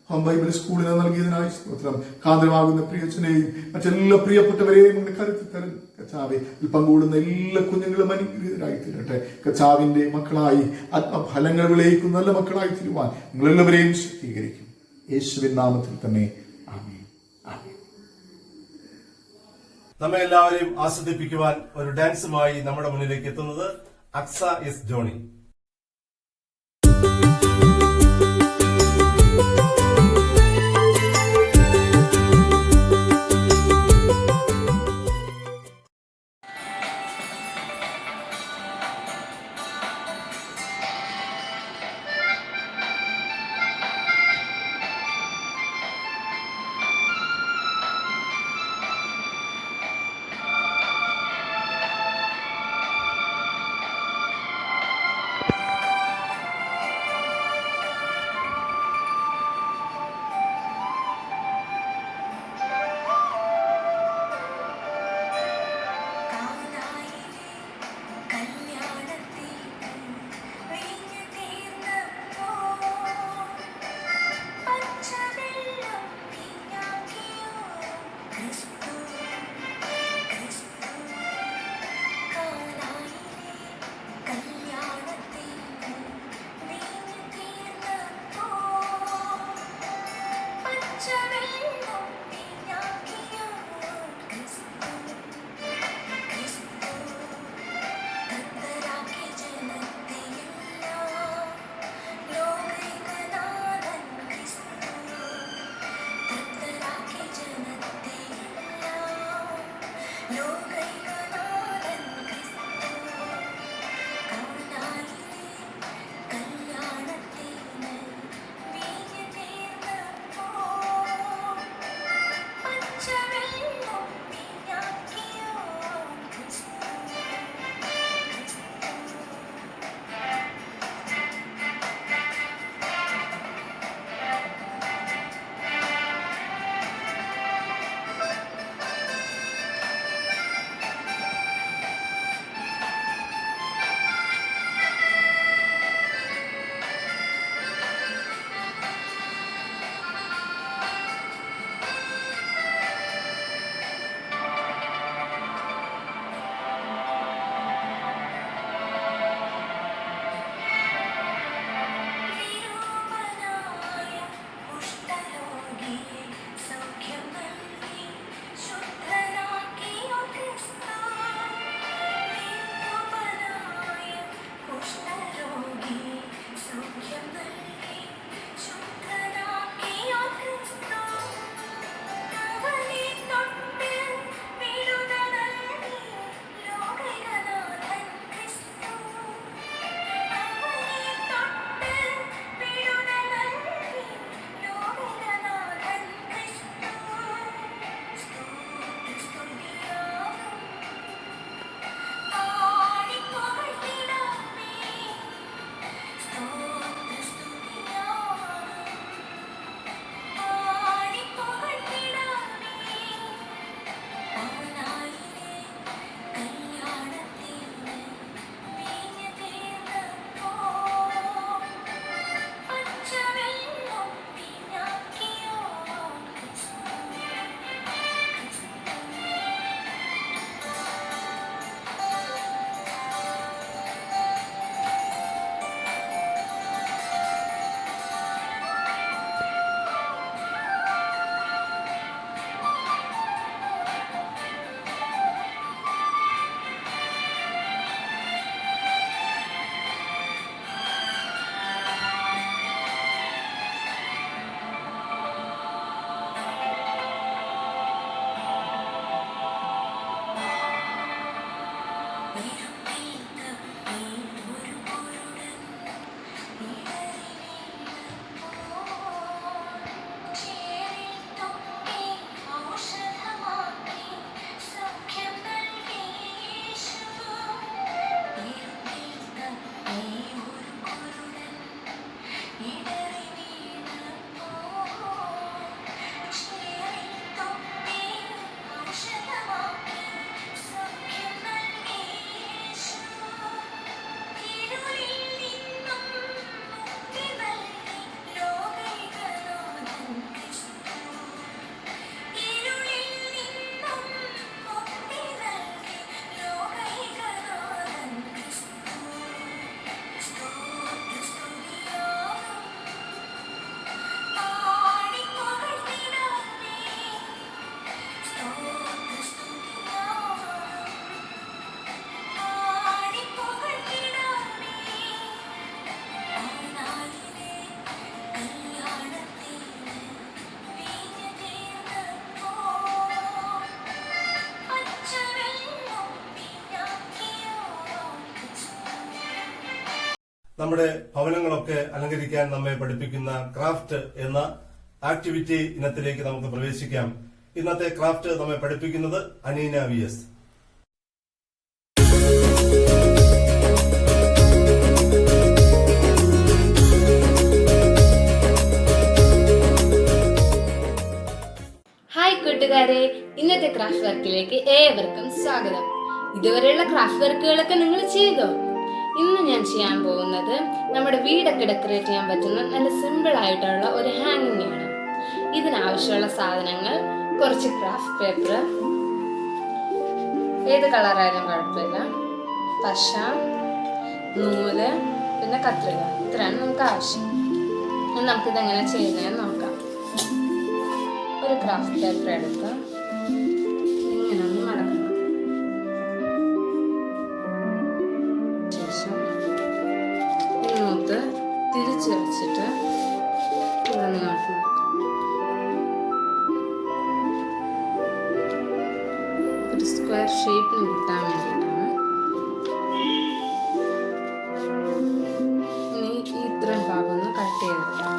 ഹോം ബൈബിൾ സ്കൂളിന് നൽകിയതിനായി സ്തോത്രം. കാതരമാകുന്ന പ്രിയച്ചനെയും മറ്റെല്ലാ പ്രിയപ്പെട്ടവരെയും അങ്ങ് കരുത്തി തരും. കർത്താവെ, പങ്കുകൂടുന്ന എല്ലാ കുഞ്ഞുങ്ങളും അനുഗ്രഹീതരായി തീരട്ടെ. കർത്താവിന്റെ മക്കളായി ആത്മഫലങ്ങൾ വിളയിക്കുന്ന നല്ല മക്കളായി തീരുവാൻ നിങ്ങളെല്ലാവരെയും ശക്തീകരിക്കും. യേശുവിൻ നാമത്തിൽ തന്നെ ആമേൻ. ആമേൻ. നമ്മെ എല്ലാവരെയും ആസ്വദിപ്പിക്കുവാൻ ഒരു ഡാൻസുമായി നമ്മുടെ മുന്നിലേക്ക് എത്തുന്നത് അക്സ എസ് ജോണി. നമ്മുടെ ഭവനങ്ങളൊക്കെ അലങ്കരിക്കാൻ നമ്മെ പഠിപ്പിക്കുന്ന ക്രാഫ്റ്റ് എന്ന ആക്ടിവിറ്റി ഇനത്തിലേക്ക് നമുക്ക് പ്രവേശിക്കാം. ഇന്നത്തെ ക്രാഫ്റ്റ് നമ്മെ പഠിപ്പിക്കുന്നത് അനീന VS. ഹായ് കൂട്ടുകാരെ, ഇന്നത്തെ ക്രാഫ്റ്റ് വർക്കിലേക്ക് ഏവർക്കും സ്വാഗതം. ഇതുവരെയുള്ള ക്രാഫ്റ്റ് വർക്കുകളൊക്കെ നിങ്ങൾ ചെയ്തോ? ഇന്ന് ഞാൻ ചെയ്യാൻ പോകുന്നത് നമ്മുടെ വീടൊക്കെ ഡെക്കറേറ്റ് ചെയ്യാൻ പറ്റുന്ന നല്ല സിമ്പിൾ ആയിട്ടുള്ള ഒരു ഹാങ്ങിങ് ആണ്. ഇതിനാവശ്യമുള്ള സാധനങ്ങൾ കുറച്ച് ക്രാഫ്റ്റ് പേപ്പർ, ഏത് കളറായാലും കുഴപ്പമില്ല, പശ, നൂല്, പിന്നെ കത്രിക. ഇത്രയാണ് നമുക്ക് ആവശ്യം. നമുക്കിതെങ്ങനെ ചെയ്യുന്നതെന്ന് നോക്കാം. ഒരു ക്രാഫ്റ്റ് പേപ്പർ എടുത്ത് ഇങ്ങനെ ഒന്ന് മടക്കണം. ശേഷം ഇങ്ങോട്ട് തിരിച്ചു വെച്ചിട്ട് ഇവിടെ ഇങ്ങോട്ട് നോക്കാം. ഒരു സ്ക്വയർ ഷേപ്പിന് കിട്ടാൻ വേണ്ടിയിട്ടാണ്. ഇനി ഇത്രയും ഭാഗം ഒന്ന് കട്ട് ചെയ്തെടുക്കാം.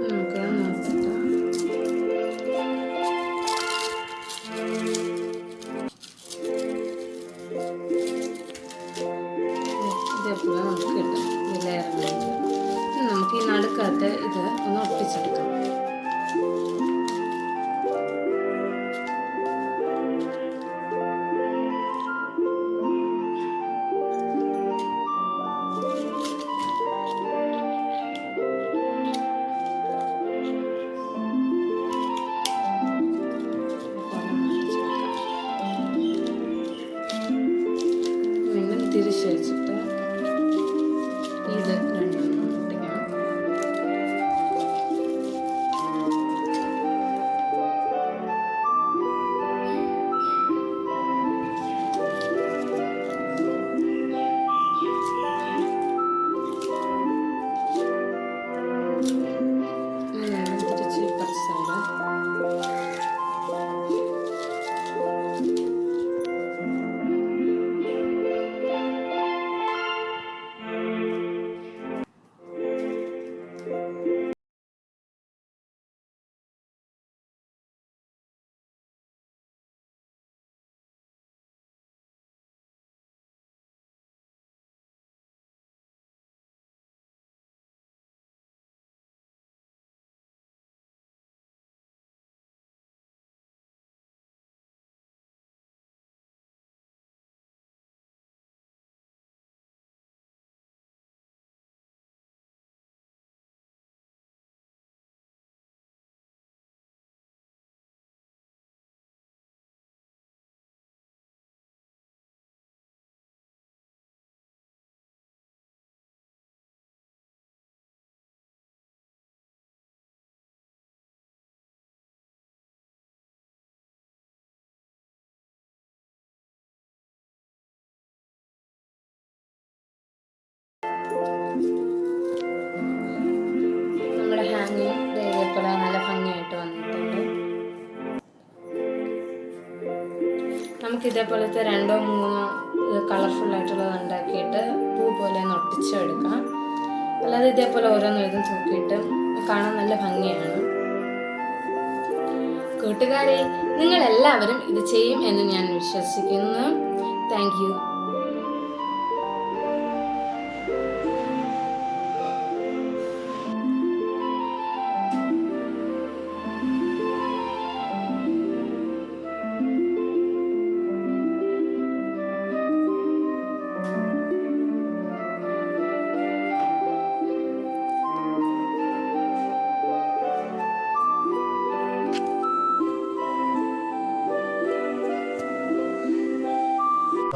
നമുക്ക് നോക്കാം. ഇതേപോലെ നമുക്ക് കിട്ടും. നമുക്ക് ഈ നടുക്കകത്ത് ഇത് ഒന്ന് ഒട്ടിച്ചെടുക്കാം. തിരിച്ചു വെച്ചിട്ട് ഇത് രണ്ടെണ്ണം ഒട്ടിക്കണം. തിരിച്ച് ഇപ്പുറത്തെ സൈഡ് നമ്മുടെ ഹാങ്ങിങ് ഇതേപോലെ നല്ല ഭംഗിയായിട്ട് വന്നിട്ടുണ്ട്. നമുക്ക് ഇതേപോലത്തെ 2-3 കളർഫുൾ ആയിട്ടുള്ളത് ഉണ്ടാക്കിയിട്ട് പൂ പോലെ ഒന്ന് ഒട്ടിച്ചെടുക്കാം. അല്ലാതെ ഇതേപോലെ ഓരോന്നും ഇതും തൂക്കിയിട്ട് കാണാൻ നല്ല ഭംഗിയാണ്. കൂട്ടുകാരെ, നിങ്ങൾ എല്ലാവരും ഇത് ചെയ്യും എന്ന് ഞാൻ വിശ്വസിക്കുന്നു. Thank you.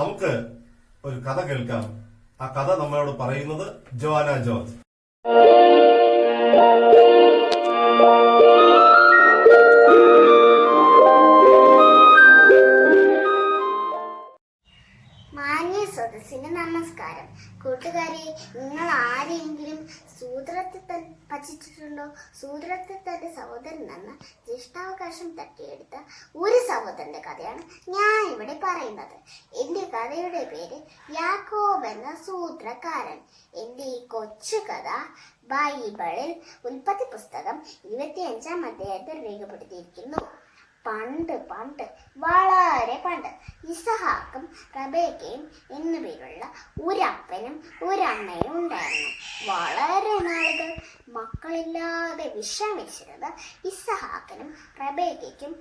നമുക്ക് ഒരു കഥ കേൾക്കാം. ആ കഥ നമ്മളോട് പറയുന്നത് ജോവാന ജോർജ്. മാന്യ സദസ്സിന് നമസ്കാരം. കൂട്ടുകാരെ, നിങ്ങൾ ആരെങ്കിലും സൂത്രത്തിൽ പറ്റിച്ചിട്ടുണ്ടോ? സൂത്രത്തിൽ തന്റെ സഹോദരൻ എന്ന ജ്യേഷ്ഠാവകാശം തട്ടിയെടുത്ത ഒരു സഹോദരന്റെ കഥയാണ് ഞാൻ ഇവിടെ പറയുന്നത്. എന്റെ കഥയുടെ പേര് യാക്കോബ് എന്ന സൂത്രക്കാരൻ. എന്റെ ഈ കൊച്ചു കഥ ബൈബിളിൽ ഉൽപ്പത്തി പുസ്തകം 25-ാം അധ്യായത്തിൽ രേഖപ്പെടുത്തിയിരിക്കുന്നു. പണ്ട് വളരെ പണ്ട് ഇസഹാക്കും റബേക്കയും എന്നുപേരുള്ള ഒരപ്പനും ഒരമ്മയും ഉണ്ടായിരുന്നു. വളരെ നാളുകൾ മക്കളില്ലാതെ വിഷമിച്ചിരുന്ന ഇസഹാക്കിനും റബേക്കയ്ക്കും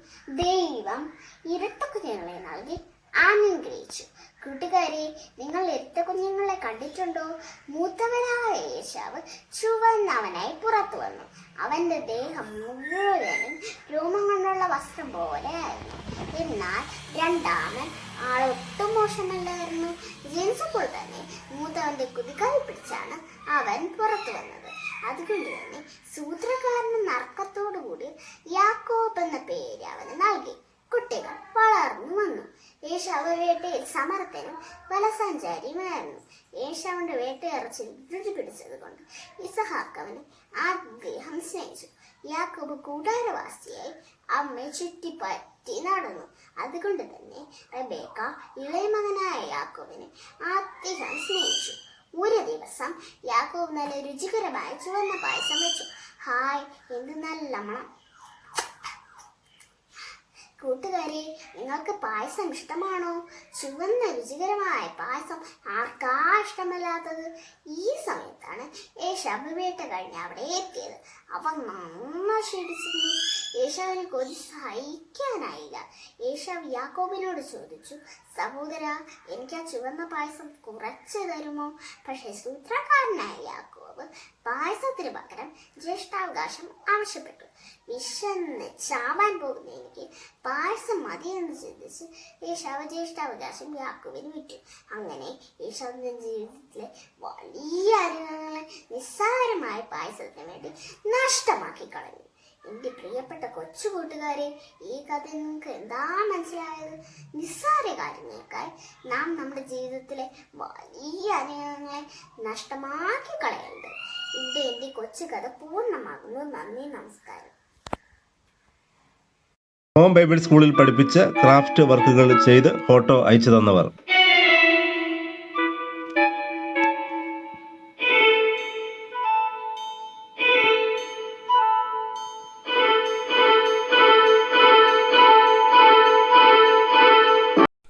ദൈവം ഇരട്ടക്കുഞ്ഞുങ്ങളെ നൽകി അനുഗ്രഹിച്ചു. കൂട്ടുകാരെ, നിങ്ങൾ ഇരട്ടക്കുഞ്ഞുങ്ങളെ കണ്ടിട്ടുണ്ടോ? മൂത്തവനായ ഏശാവ് ചുവന്നവനായി പുറത്തു വന്നു. അവന്റെ ദേഹം മുഴുവനും രോമം കൊണ്ടുള്ള വസ്ത്രം പോലെയായിരുന്നു. എന്നാൽ രണ്ടാമൻ ആളൊട്ടും മോശമല്ലായിരുന്നു. ജനിച്ചപ്പോൾ തന്നെ മൂത്തവന്റെ കുതികാൽ പിടിച്ചാണ് അവൻ പുറത്തു വന്നത്. അതുകൊണ്ട് തന്നെ സൂത്രക്കാരന് നർക്കത്തോടുകൂടി യാക്കോബ് എന്ന പേര് അവന് നൽകി. കുട്ടികൾ വളർന്നു വന്നു. ഏശാവ് വേട്ടയിൽ സമർത്ഥനും ബലസഞ്ചാരിയുമായിരുന്നു. ഏശാവിന്റെ വേട്ടയിറച്ചി രുചി പിടിച്ചത് കൊണ്ട് ഇസഹാക്ക് അവന് അദ്ദേഹം സ്നേഹിച്ചു. യാക്കോബ് കൂടാരവാസിയായി അമ്മയെ ചുറ്റിപ്പറ്റി നടന്നു. അതുകൊണ്ട് തന്നെ റബേക്ക ഇളയ മകനായ യാക്കോബിനെ അദ്ദേഹം സ്നേഹിച്ചു. ഒരു ദിവസം യാക്കോബ് നല്ല രുചികരമായ ചുവന്ന പായസം വെച്ചു. ഹായ്, എന്ത് നല്ല മണം! കൂട്ടുകാരെ, നിങ്ങൾക്ക് പായസം ഇഷ്ടമാണോ? ചുവന്ന രുചികരമായ പായസം ആർക്കാ ഇഷ്ടമല്ലാത്തത്? ഈ സമയത്താണ് ഏശാവ് വേട്ട കഴിഞ്ഞ് അവിടെ എത്തിയത്. അവൻ നന്നായി ക്ഷീണിച്ചിരുന്നു. ഏശാവിന് കൊതി സഹിക്കാനായില്ല. ഏശാവ് യാക്കോബിനോട് ചോദിച്ചു, സഹോദര, എനിക്ക് ആ ചുവന്ന പായസം കുറച്ച് തരുമോ? പക്ഷെ സൂത്രക്കാരനായ യാക്കോബ് പായസത്തിന് പകരം ജ്യേഷ്ഠാവകാശം ആവശ്യപ്പെട്ടു. വിശന്ന് ചാവാൻ പോകുന്ന എനിക്ക് പായസം മതിയെന്ന് ചിന്തിച്ച് ഏശാവ് ജ്യേഷ്ഠാവകാശം യാക്കോബിന് വിറ്റു. അങ്ങനെ ഏശാവിന്റെ ജീവിതത്തിലെ വലിയ അനുഭവങ്ങളെ നിസ്സാരമായ പായസത്തിന് വേണ്ടി നഷ്ടമാക്കി കളഞ്ഞു. എന്റെ പ്രിയപ്പെട്ട കൊച്ചു കൂട്ടുകാരെ, ഈ കഥ നിങ്ങൾക്ക് എന്താ മനസ്സിലായത്? നിസ്സാര കാര്യങ്ങൾക്കായി നാം നമ്മുടെ ജീവിതത്തിലെ വലിയ അനുഭവങ്ങളെ നഷ്ടമാക്കി കളയരുത്. ഇവിടെ എന്റെ കൊച്ചു കഥ പൂർണ്ണമാകുന്നു. നന്ദി, നമസ്കാരം. ഹോം ബൈബിൾ സ്കൂളിൽ പഠിപ്പിച്ച ക്രാഫ്റ്റ് വർക്കുകൾ ചെയ്ത് ഫോട്ടോ അയച്ചു തന്നവർ: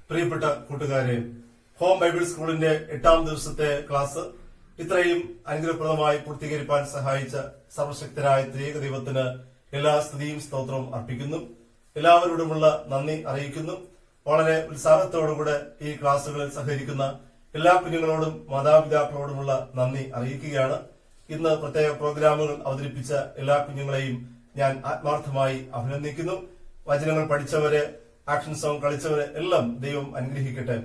പ്രിയപ്പെട്ട കൂട്ടുകാരെ, ഹോം ബൈബിൾ സ്കൂളിന്റെ 8ാം ദിവസത്തെ ക്ലാസ് ഇത്രയും അനുഗ്രഹപ്രദമായി പൂർത്തീകരിക്കാൻ സഹായിച്ച സർവശക്തനായ ത്രിയേക ദൈവത്തിന് എല്ലാ സ്തുതിയും സ്തോത്രവും അർപ്പിക്കുന്നു. എല്ലാവരോടുമുള്ള നന്ദി അറിയിക്കുന്നു. വളരെ ഉത്സാഹത്തോടുകൂടെ ഈ ക്ലാസ്സുകളിൽ സഹകരിക്കുന്ന എല്ലാ കുഞ്ഞുങ്ങളോടും മാതാപിതാക്കളോടുമുള്ള നന്ദി അറിയിക്കുകയാണ്. ഇന്ന് പ്രത്യേക പ്രോഗ്രാമുകൾ അവതരിപ്പിച്ച എല്ലാ കുഞ്ഞുങ്ങളെയും ഞാൻ ആത്മാർത്ഥമായി അഭിനന്ദിക്കുന്നു. വചനങ്ങൾ പഠിച്ചവരെ, ആക്ഷൻ സോങ് കളിച്ചവരെ എല്ലാം ദൈവം അനുഗ്രഹിക്കട്ടെ.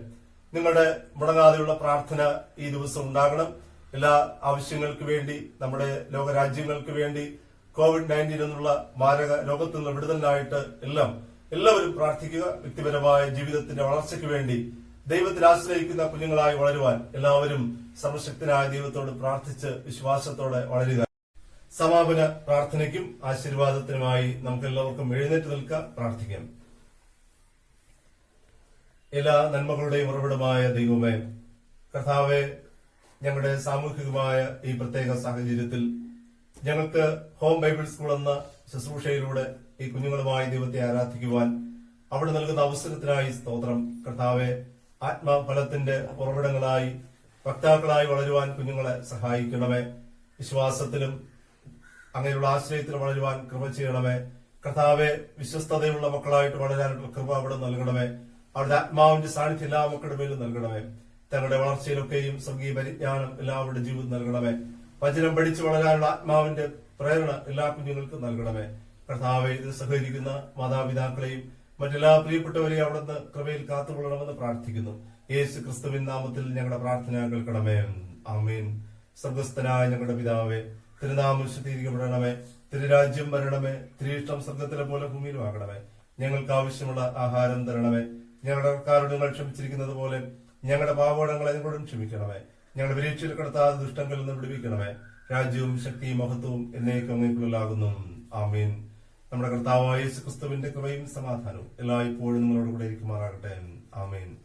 നിങ്ങളുടെ മുടങ്ങാതെയുള്ള പ്രാർത്ഥന ഈ ദിവസം ഉണ്ടാകണം. എല്ലാ ആവശ്യങ്ങൾക്ക് വേണ്ടി, നമ്മുടെ ലോകരാജ്യങ്ങൾക്ക് വേണ്ടി, COVID-19 എന്നുള്ള മാരക രോഗത്തിൽ നിന്ന് വിടുതലിനായിട്ട് എല്ലാവരും പ്രാർത്ഥിക്കുക. വ്യക്തിപരമായ ജീവിതത്തിന്റെ വളർച്ചയ്ക്ക് വേണ്ടി ദൈവത്തിൽ ആശ്രയിക്കുന്ന കുഞ്ഞുങ്ങളായി വളരുവാൻ എല്ലാവരും സർവശക്തനായ ദൈവത്തോട് പ്രാർത്ഥിച്ച് വിശ്വാസത്തോടെ വളരുക. സമാപന പ്രാർത്ഥനയ്ക്കും ആശീർവാദത്തിനുമായി നമുക്ക് എല്ലാവർക്കും എഴുന്നേറ്റ് നിൽക്കാം, പ്രാർത്ഥിക്കാം. എല്ലാ നന്മകളുടെയും ഉറവിടമായ ദൈവമേ, കർത്താവെ, ഞങ്ങളുടെ സാമൂഹികമായ ഈ പ്രത്യേക സാഹചര്യത്തിൽ ഞങ്ങൾക്ക് ഹോം ബൈബിൾ സ്കൂൾ എന്ന ശുശ്രൂഷയിലൂടെ ഈ കുഞ്ഞുങ്ങളുമായി ദൈവത്തെ ആരാധിക്കുവാൻ അവിടെ നൽകുന്ന അവസരത്തിനായി സ്തോത്രം. കർത്താവെ, ആത്മഫലത്തിന്റെ ഉറവിടങ്ങളായി വക്താക്കളായി വളരുവാൻ കുഞ്ഞുങ്ങളെ സഹായിക്കണമേ. വിശ്വാസത്തിലും അങ്ങനെയുള്ള ആശ്രയത്തിൽ വളരുവാൻ കൃപ ചെയ്യണമേ. കർത്താവെ, വിശ്വസ്തതയുള്ള മക്കളായിട്ട് വളരാനുള്ള കൃപ അവിടെ നൽകണമേ. അവരുടെ ആത്മാവിന്റെ സാന്നിധ്യം എല്ലാ മക്കളുടെ മേലും നൽകണമേ. തങ്ങളുടെ വളർച്ചയിലൊക്കെയും സ്വർഗീയ പരിജ്ഞാനം എല്ലാവരുടെ ജീവിതം നൽകണമേ. വചനം പഠിച്ചു വളരാനുള്ള ആത്മാവിന്റെ പ്രേരണ എല്ലാ കുഞ്ഞുങ്ങൾക്കും നൽകണമേ. കർത്താവെ, ഇത് സഹകരിക്കുന്ന മാതാപിതാക്കളെയും മറ്റെല്ലാ പ്രിയപ്പെട്ടവരെയും അവിടുന്ന് കൃപയിൽ കാത്തുകൊള്ളണമെന്ന് പ്രാർത്ഥിക്കുന്നു. യേശു ക്രിസ്തുവിൻ നാമത്തിൽ ഞങ്ങളുടെ പ്രാർത്ഥന കേൾക്കണമേ. ആമേൻ. സ്വർഗസ്ഥനായ ഞങ്ങളുടെ പിതാവേ, തിരുനാമം വിശുദ്ധീകരിക്കപ്പെടണമേ. തിരുരാജ്യം വരണമേ. തിരുയിഷ്ടം സ്വർഗത്തിലെ പോലെ ഭൂമിയിലും ആകണമേ. ഞങ്ങൾക്ക് ആവശ്യമുള്ള ആഹാരം തരണമേ. ഞങ്ങളുടെ കടക്കാരോട് ഞങ്ങൾ ക്ഷമിച്ചിരിക്കുന്നത് പോലെ ഞങ്ങളുടെ പാപങ്ങളെ ഞങ്ങളോടും ക്ഷമിക്കണമേ. ഞങ്ങളുടെ പരീക്ഷയിൽ കിടത്താതെ ദുഷ്ടങ്ങളിൽ നിന്ന് വിടുവിക്കണമേ. രാജ്യവും ശക്തിയും മഹത്വവും എന്നേക്കും അങ്ങേക്കുള്ളതാകുന്നു. ആമീൻ. നമ്മുടെ കർത്താവായ യേശു ക്രിസ്തുവിന്റെ കൃപയും സമാധാനവും എല്ലായ്പ്പോഴും നിങ്ങളോട് കൂടെ ഇരിക്കുമാറാകട്ടെ. ആമീൻ.